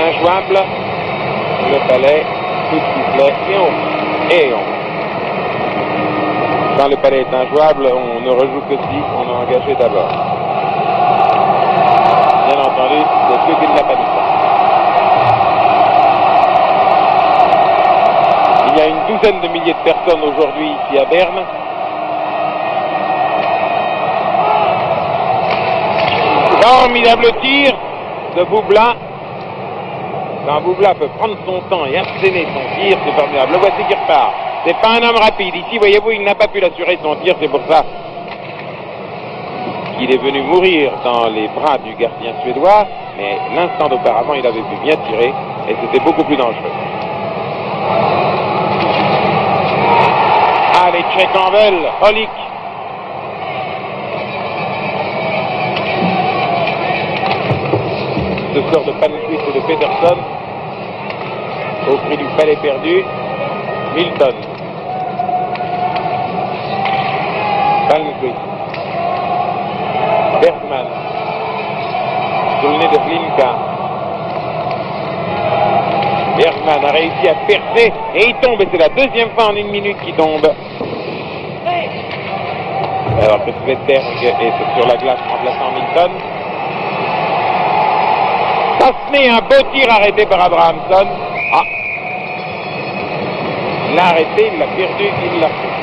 Injouable, le palais, coup de sifflet, et on. Quand le palais est injouable, on ne rejoue que si on a engagé d'abord. Bien entendu, c'est ceux qui ne l'a pas dit ça. Il y a une douzaine de milliers de personnes aujourd'hui ici à Berne. Formidable tir de Bubla. Quand Boubla peut prendre son temps et asséner son tir, c'est formidable. Le voici qui repart. C'est pas un homme rapide. Ici, voyez-vous, il n'a pas pu l'assurer son tir. C'est pour ça qu'il est venu mourir dans les bras du gardien suédois. Mais l'instant d'auparavant, il avait pu bien tirer et c'était beaucoup plus dangereux. Ah, les Tchèques en veulent. Holik. Ce sort de Palmquist et de Peterson au prix du palais perdu. Milton. Palmquist. Bergman. Sur le nez de Glinka. Bergman a réussi à percer et il tombe. Et c'est la deuxième fois en 1 minute qu'il tombe. Alors que Svedberg est sur la glace remplaçant Milton. Tasné, un beau tir arrêté par Abrahamsson. Ah. Il l'a arrêté, il l'a perdu, il l'a fait.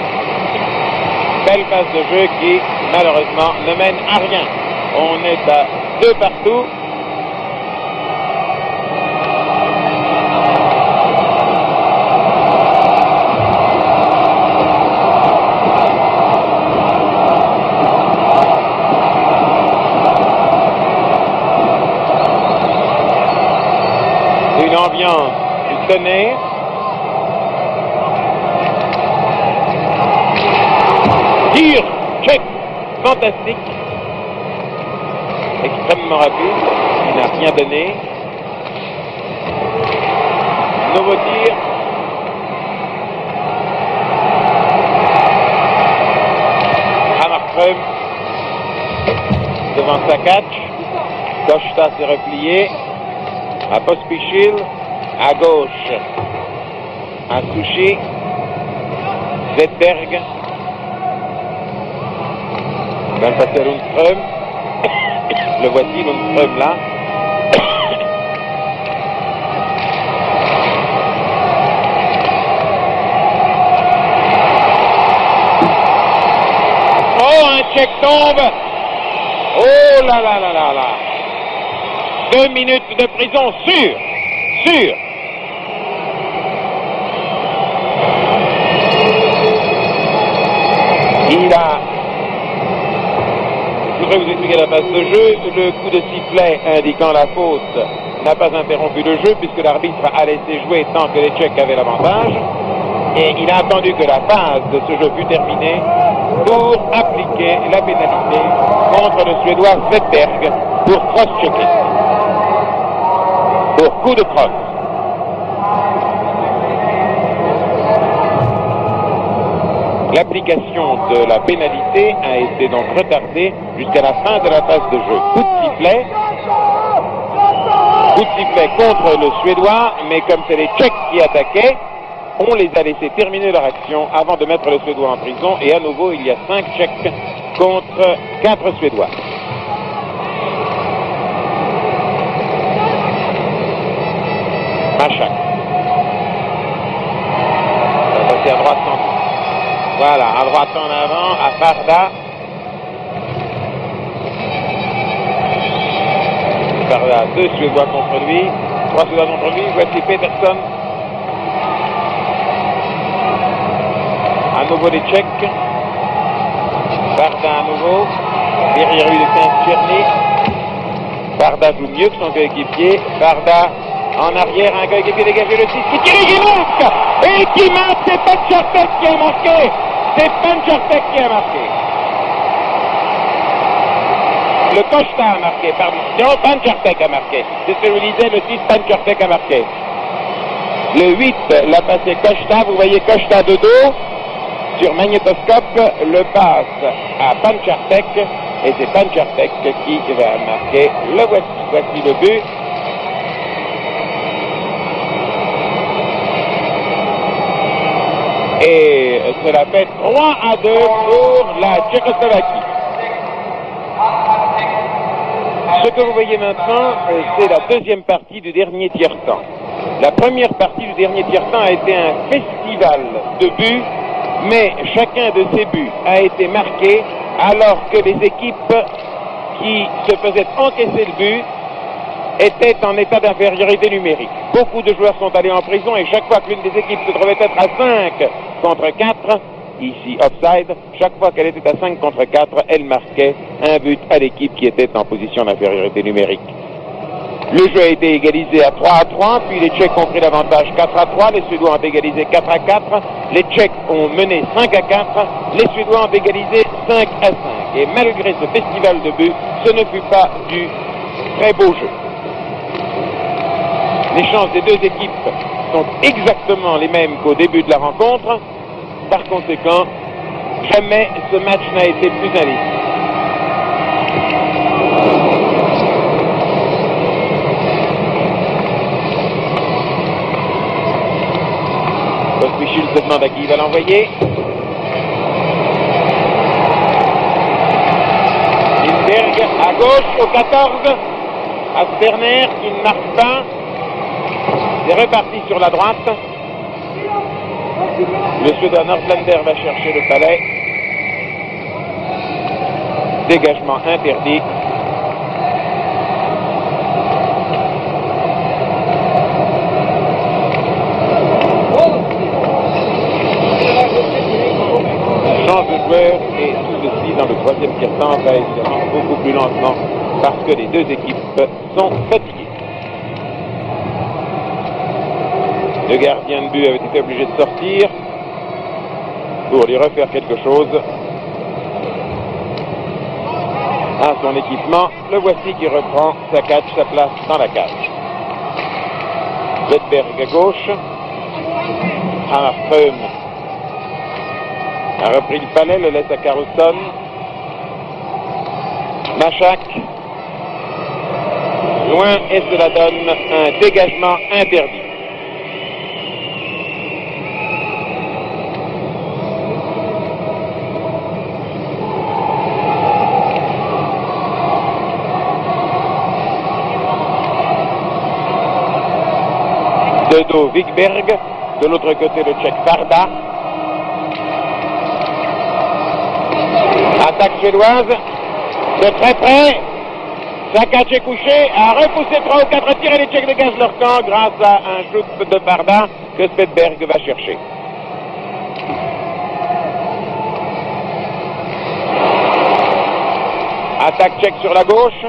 Belle passe de jeu qui, malheureusement, ne mène à rien. On est à 2 partout. Une ambiance du tonnerre. Tir tchèque fantastique, extrêmement rapide, il n'a rien donné. Nouveau tir. Hammarström devant sa catch. Costa s'est replié. À Pospichil, à gauche, à Souchy, Zetberg, va passer à Lundström, le voici, Lundström là. Oh, un Tchèque tombe. Oh là là là là là. 2 minutes de prison, sûr. Il a... Je voudrais vous expliquer la phase de jeu. Le coup de sifflet indiquant la faute n'a pas interrompu le jeu puisque l'arbitre a laissé jouer tant que les Tchèques avaient l'avantage. Et il a attendu que la phase de ce jeu fût terminée pour appliquer la pénalité contre le Suédois Svedberg pour cross-checking. Pour coup de crosse. L'application de la pénalité a été donc retardée jusqu'à la fin de la phase de jeu. Coup de sifflet contre le Suédois, mais comme c'est les Tchèques qui attaquaient, on les a laissés terminer leur action avant de mettre le Suédois en prison. Et à nouveau, il y a 5 Tchèques contre 4 Suédois. Machak. Ça va passer à droite sans doute. Voilà, à droite en avant, à Farda. Farda, 2 Suédois contre lui, 3 Suédois contre lui. Voici Peterson. À nouveau les Tchèques. Farda à nouveau. Derrière lui le 15 Tcherny. Farda joue mieux que son coéquipier. Farda en arrière, un coéquipier dégagé le 6 qui tire, qui marque et qui marque. C'est Panchartek qui a marqué. C'est Panchartek qui a marqué. Le Costa a marqué, pardon. Non, Panchartek a marqué. C'est ce que je vous disais, le 6 Panchartek a marqué. Le 8 l'a passé Costa. Vous voyez Costa de dos. Sur magnétoscope, le passe à Panchartek et c'est Panchartek qui va marquer le voici. Voici le but. Et cela fait 3-2 pour la Tchécoslovaquie. Ce que vous voyez maintenant, c'est la deuxième partie du dernier tiers-temps. La première partie du dernier tiers-temps a été un festival de buts, mais chacun de ces buts a été marqué alors que les équipes qui se faisaient encaisser le but était en état d'infériorité numérique. Beaucoup de joueurs sont allés en prison et chaque fois qu'une des équipes se trouvait être à 5 contre 4, ici offside, chaque fois qu'elle était à 5 contre 4, elle marquait un but à l'équipe qui était en position d'infériorité numérique. Le jeu a été égalisé à 3-3, puis les Tchèques ont pris l'avantage 4-3, les Suédois ont égalisé 4-4, les Tchèques ont mené 5-4, les Suédois ont égalisé 5-5. Et malgré ce festival de buts, ce ne fut pas du très beau jeu. Les chances des deux équipes sont exactement les mêmes qu'au début de la rencontre. Par conséquent, jamais ce match n'a été plus indécis. Pospichil se demande à qui il va l'envoyer. Lindberg à gauche au 14. À Sterner qui ne marque pas. C'est reparti sur la droite. Le Suédois Nordlander va chercher le palais. Dégagement interdit. Change de joueur et tout ceci dans le troisième quart-temps va évidemment beaucoup plus lentement parce que les deux équipes sont fatiguées. Le gardien de but avait été obligé de sortir pour lui refaire quelque chose à son équipement. Le voici qui reprend sa place dans la cage. Wedberg à gauche. Hammarström a repris le palais, le laisse à Carlson. Machak. Loin et cela donne un dégagement interdit. De dos Wikberg, de l'autre côté le Tchèque Farda. Attaque suédoise, de très près. Sakac est couché, a repoussé 3 ou 4 tirs et les Tchèques dégagent leur camp grâce à un shoot de Farda que Svedberg va chercher. Attaque tchèque sur la gauche.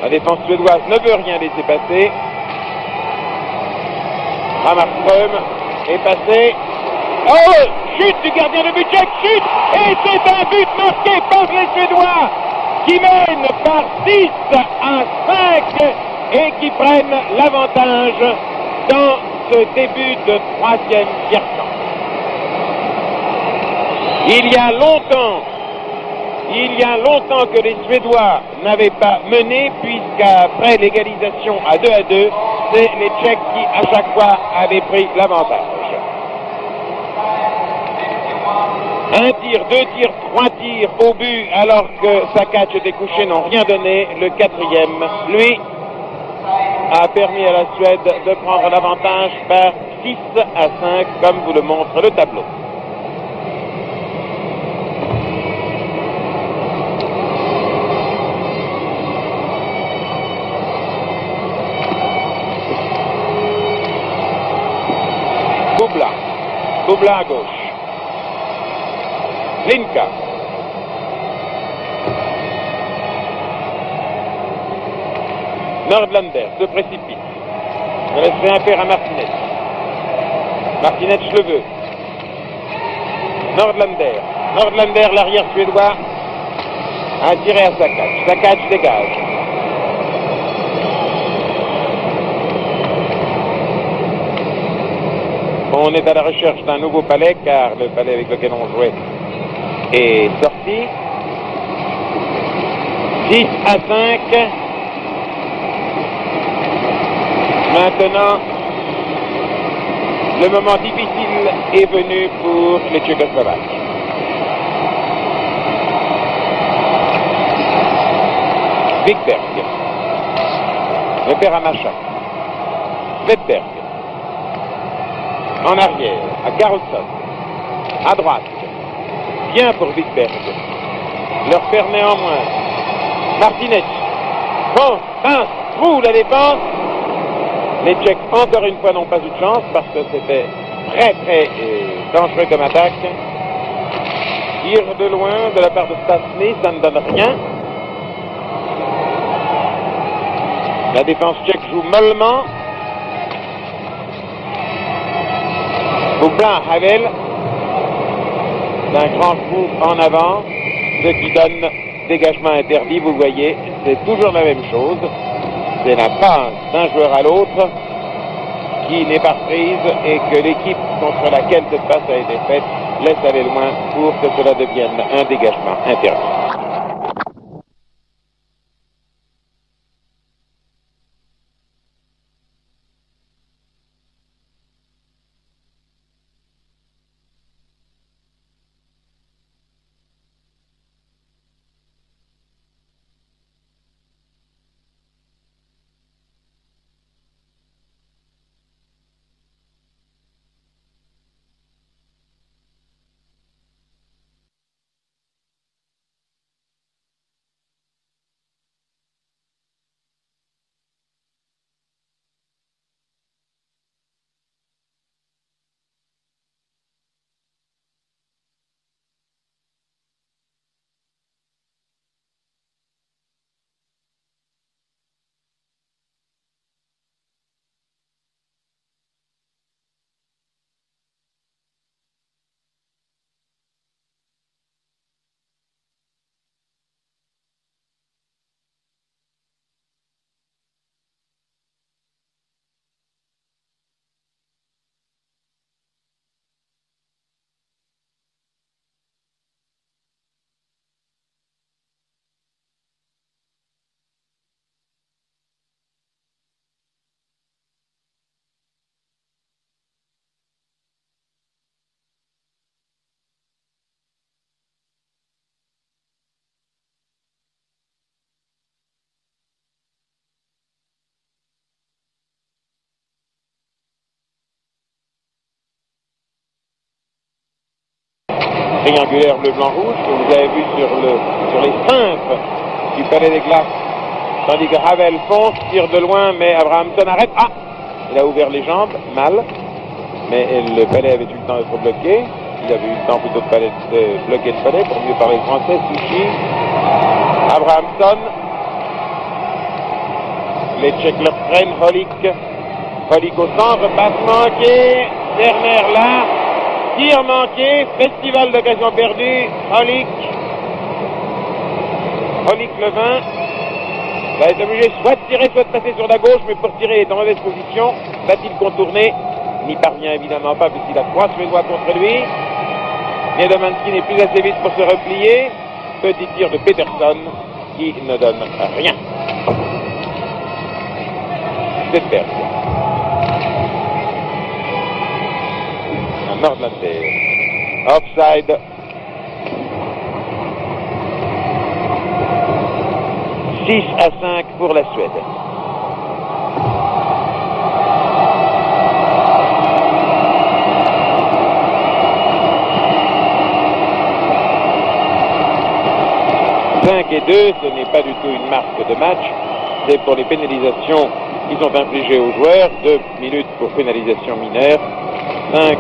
La défense suédoise ne veut rien laisser passer. Hammarström est passé. Oh! Chute du gardien de but tchèque, chute! Et c'est un but marqué par les Suédois qui mènent par 6 à 5 et qui prennent l'avantage dans ce début de troisième quart-temps. Il y a longtemps que les Suédois n'avaient pas mené, puisqu'après l'égalisation à 2-2, c'est les Tchèques qui, à chaque fois, avaient pris l'avantage. Un tir, 2 tirs, 3 tirs au but, alors que Sakac était couché, n'ont rien donné. Le quatrième, lui, a permis à la Suède de prendre l'avantage par 6 à 5, comme vous le montre le tableau. Bubla à gauche. Linka. Nordlander se précipite. On laisse un paire à Martinez. Martinez le veut. Nordlander, l'arrière suédois, a tiré à Sakac. Sakac dégage. On est à la recherche d'un nouveau palais, car le palais avec lequel on jouait est sorti. 6 à 5. Maintenant, le moment difficile est venu pour les Tchécoslovaques. Wikberg. Le père à Machak. Svedberg. En arrière, à Carlson. À droite. Bien pour Wikberg. Leur permet en moins. Martinez. Bon, passe. trouve la défense. Les Tchèques, encore une fois, n'ont pas eu de chance parce que c'était très dangereux comme attaque. Tir de loin de la part de Stastny, ça ne donne rien. La défense tchèque joue mollement. Boublin Havel d'un grand coup en avant, ce qui donne dégagement interdit. Vous voyez, c'est toujours la même chose. C'est la passe d'un joueur à l'autre qui n'est pas prise et que l'équipe contre laquelle cette passe a été faite laisse aller loin pour que cela devienne un dégagement interdit. Triangulaire bleu-blanc-rouge que vous avez vu sur les cintres du palais des glaces, tandis que Havel fonce, tire de loin, mais Abrahamsson arrête. Ah, il a ouvert les jambes, mal, mais le palais avait eu le temps d'être bloqué. Il avait eu le temps plutôt de bloquer le palais, pour mieux parler français. Sushi, Abrahamsson, les Tchèques le prennent. Holik au centre, passe manquée, Werner là. Tir manqué, festival d'occasion perdue, Holik le 20, va être obligé soit de tirer, soit de passer sur la gauche, mais pour tirer il est en mauvaise position. Va-t-il contourner? Il n'y parvient évidemment pas puisqu'il a 3 Suédois contre lui. Niedomanski n'est plus assez vite pour se replier. Petit tir de Peterson qui ne donne rien. C'est perdu. Nordlander. Offside. 6-5 pour la Suède. Et 2, ce n'est pas du tout une marque de match, c'est pour les pénalisations qui sont infligées aux joueurs, 2 minutes pour pénalisation mineure, 5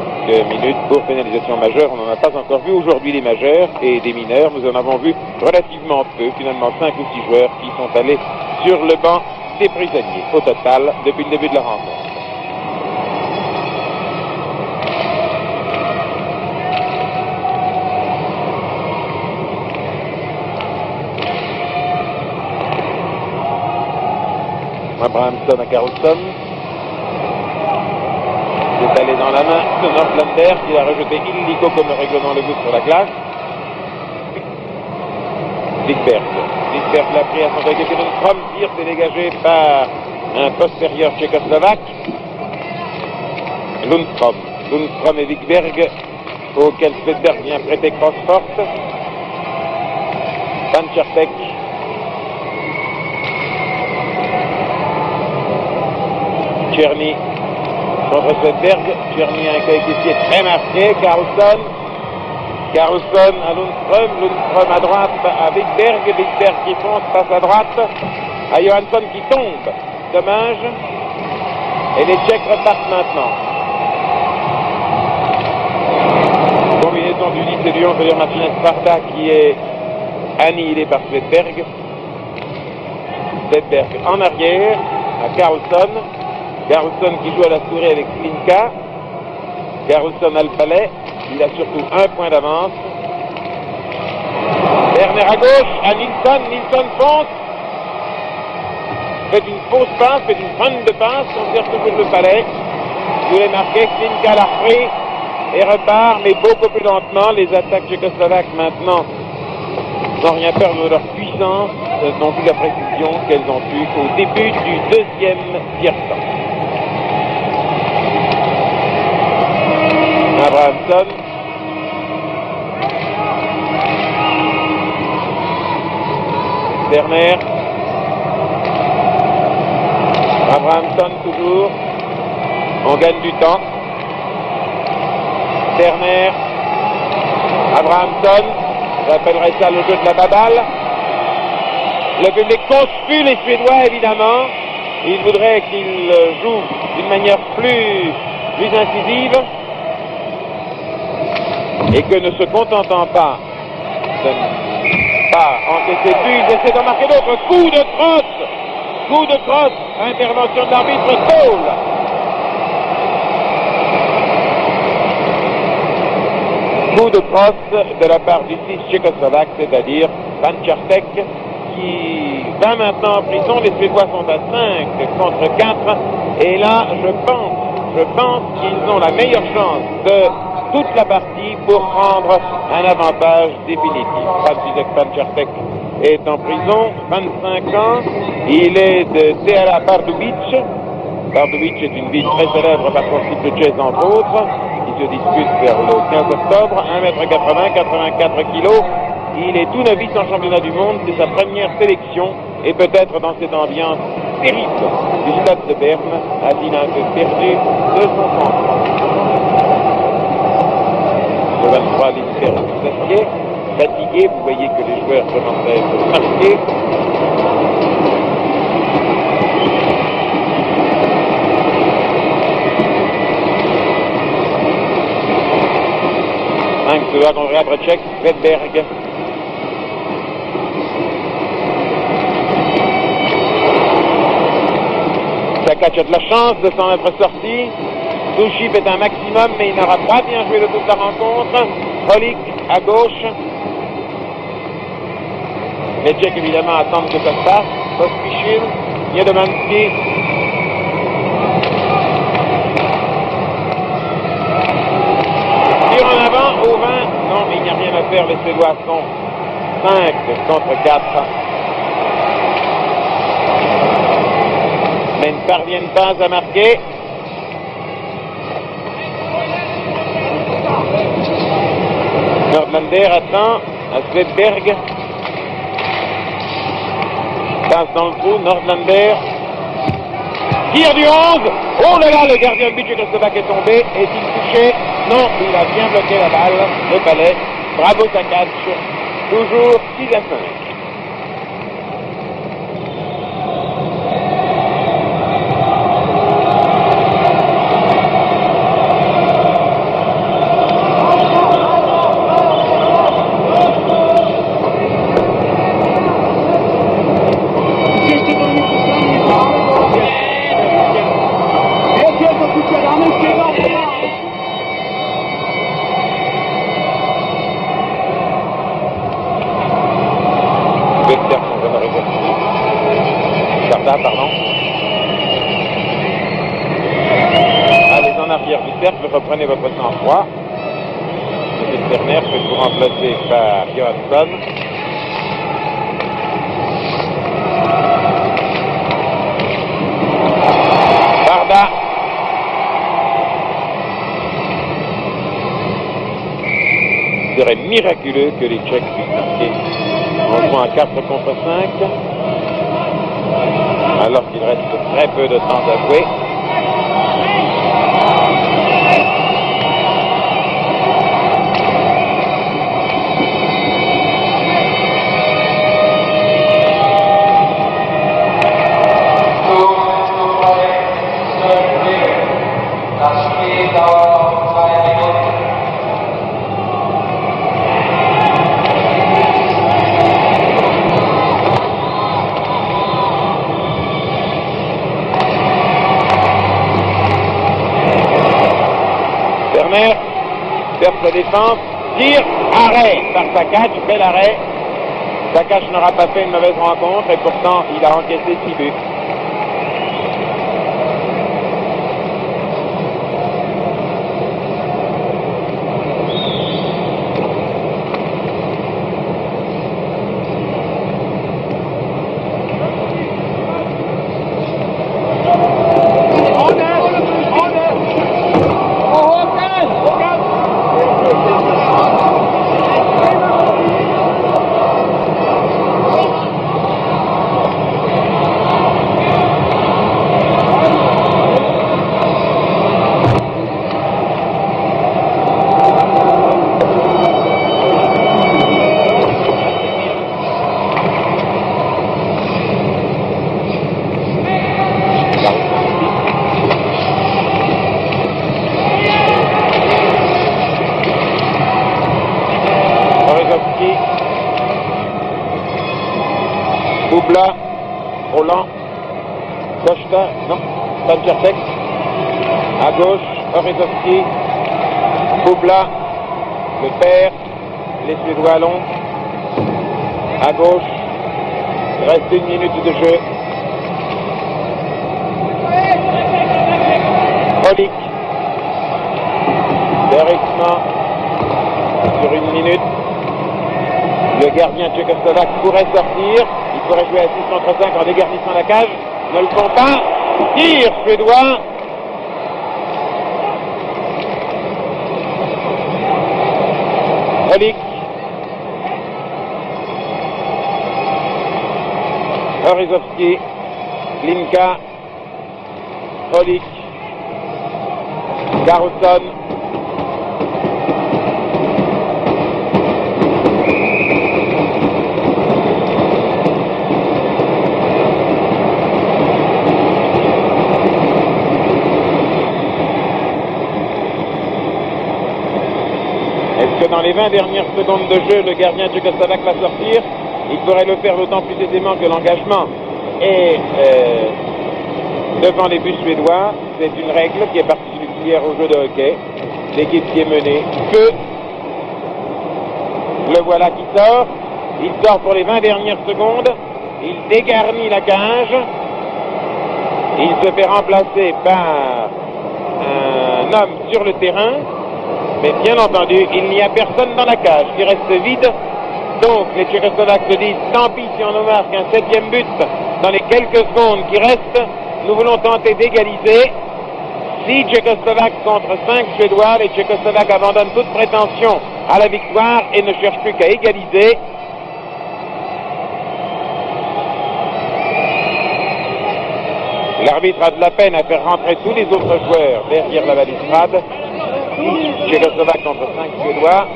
minutes pour pénalisation majeure. On n'en a pas encore vu aujourd'hui les majeurs et des mineurs, nous en avons vu relativement peu, finalement 5 ou 6 joueurs qui sont allés sur le banc des prisonniers au total depuis le début de la rencontre. Abrahamsson à Carlson. C'est allé dans la main de Nordlander qui a rejeté illico comme le règlement le veut sur la glace. Wikberg l'a pris à son côté. Lundström tire, c'est dégagé par un postérieur tchécoslovaque. Lundström et Wikberg auquel Svedberg vient prêter cross-force. Van Čerpek. Tcherny contre Svedberg. Tcherny a un coéquipier très marqué. Carlson à Lundström. Lundström à droite à Wikberg. Wikberg qui fonce, passe à droite. à Johansson qui tombe. Dommage. Et les Tchèques repartent maintenant. Combinaison du 10 et du 11, c'est-à-dire Martinez Varda qui est annihilé par Svedberg. Svedberg en arrière à Carlson. Carlson qui joue à la souris avec Slinka. Carlson a le palais. Il a surtout un point d'avance. Werner à gauche, à Nilsson. Nilsson fonce. Fait une fausse passe, fait une fin de passe. On tire toujours le palais. Vous voulez marquer, Slinka l'a repris et repart, mais beaucoup plus lentement. Les attaques tchécoslovaques maintenant n'ont rien perdre de leur puissance, n'ont plus la précision qu'elles ont eue au début du deuxième tiers-temps. Abrahamsson. Werner. Abrahamsson toujours. On gagne du temps. Werner. Abrahamsson. J'appellerais ça le jeu de la baballe. Le public conspue les Suédois évidemment. Il voudrait qu'ils jouent d'une manière plus incisive. Et que ne se contentant pas de ne pas encaisser de but, ils essaient d'en marquer d'autres. Coup de crosse, intervention de l'arbitre Stoll. Coup de crosse de la part du 6 tchécoslovaque, c'est-à-dire Pančartek, qui va maintenant en prison. Les Suédois sont à 5 contre 4. Et là, je pense qu'ils ont la meilleure chance de toute la partie pour prendre un avantage définitif. František Pančartek est en prison, 25 ans. Il est de Tehara Pardubic. Pardubic est une ville très célèbre par son type de jazz entre autres, qui se dispute vers le 15 octobre. 1m80, 84 kg. Il est tout novice en championnat du monde. C'est sa première sélection. Et peut-être dans cette ambiance terrible du stade de Berne, a-t-il un peu perdu de son sang. Le 23 l'Inter Sassier, fatigué, vous voyez que les joueurs commencent à être marqués. Suédois contre Jacek, Svedberg. Sakac a de la chance de s'en être sorti. Douchi fait un maximum, mais il n'aura pas bien joué de toute la rencontre. Holik à gauche. Les Tchèques évidemment attendent que ça se passe. Pospichil, Niedomanski. Tire en avant au 20. Non, il n'y a rien à faire. Les Suédois sont 5 contre 4. Mais ne parviennent pas à marquer. Nordlander attend à Svedberg. Passe dans le trou, Nordlander. Tire du 11. Oh là là, le gardien de but tchécoslovaque est tombé. Est-il touché? Non, il a bien bloqué la balle. Le palais. Bravo Sakac. Toujours 6 à 5. Allez en arrière du cercle, reprenez votre sang-froid. M. Werner peut vous remplacer par Johansson. Varda. Il serait miraculeux que les Tchèques puissent marquer en jouant à 4 contre 5. Alors qu'il reste très peu de temps à jouer. perd sa défense, tire, arrêt par Sakac, bel arrêt. Sakac n'aura pas fait une mauvaise rencontre et pourtant il a encaissé 6 buts. Boubla, Roland, Costa, non, Panchertek, à gauche, Orezovski, Boubla, le père, les Suédois longs, à gauche, il reste 1 minute de jeu. Rolik, Berexman, sur 1 minute, le gardien tchécoslovaque pourrait sortir. Il pourrait jouer à 6 contre 5 en dégarnissant la cage. Ne le font pas. Tir suédois. Rolik. Orezovski. Klimka. Rolik. Carlson. Est-ce que dans les 20 dernières secondes de jeu, le gardien tchécoslovaque va sortir? Il pourrait le faire d'autant plus aisément que l'engagement est devant les buts suédois. C'est une règle qui est particulière au jeu de hockey. L'équipe qui est menée peut. Le voilà qui sort. Il sort pour les 20 dernières secondes. Il dégarnit la cage. Il se fait remplacer par un homme sur le terrain. Mais bien entendu, il n'y a personne dans la cage qui reste vide. Donc les Tchécoslovaques se disent, tant pis si on nous marque un 7e but dans les quelques secondes qui restent, nous voulons tenter d'égaliser. 6 Tchécoslovaques contre 5 Suédois, les Tchécoslovaques abandonnent toute prétention à la victoire et ne cherchent plus qu'à égaliser. L'arbitre a de la peine à faire rentrer tous les autres joueurs derrière la balustrade. Tchécoslovaque contre 5 Suédois.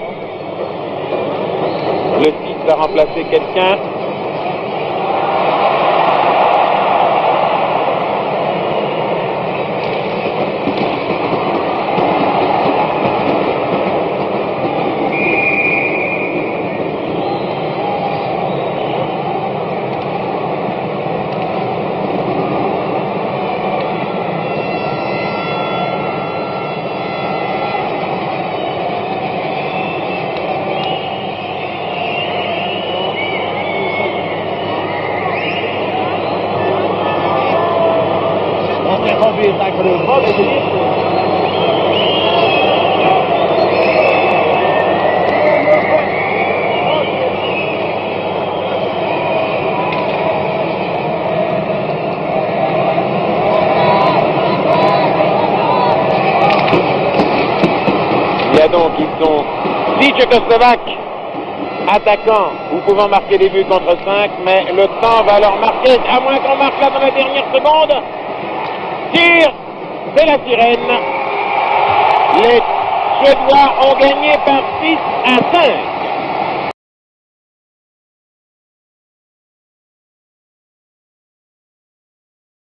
Le 6 a remplacé quelqu'un. Il y a donc, ils sont 6 Tchécoslovaques attaquants ou pouvant marquer des buts contre 5, mais le temps va leur marquer, à moins qu'on marque là dans la dernière seconde. Tir, c'est la sirène. Les Suédois ont gagné par 6 à 5.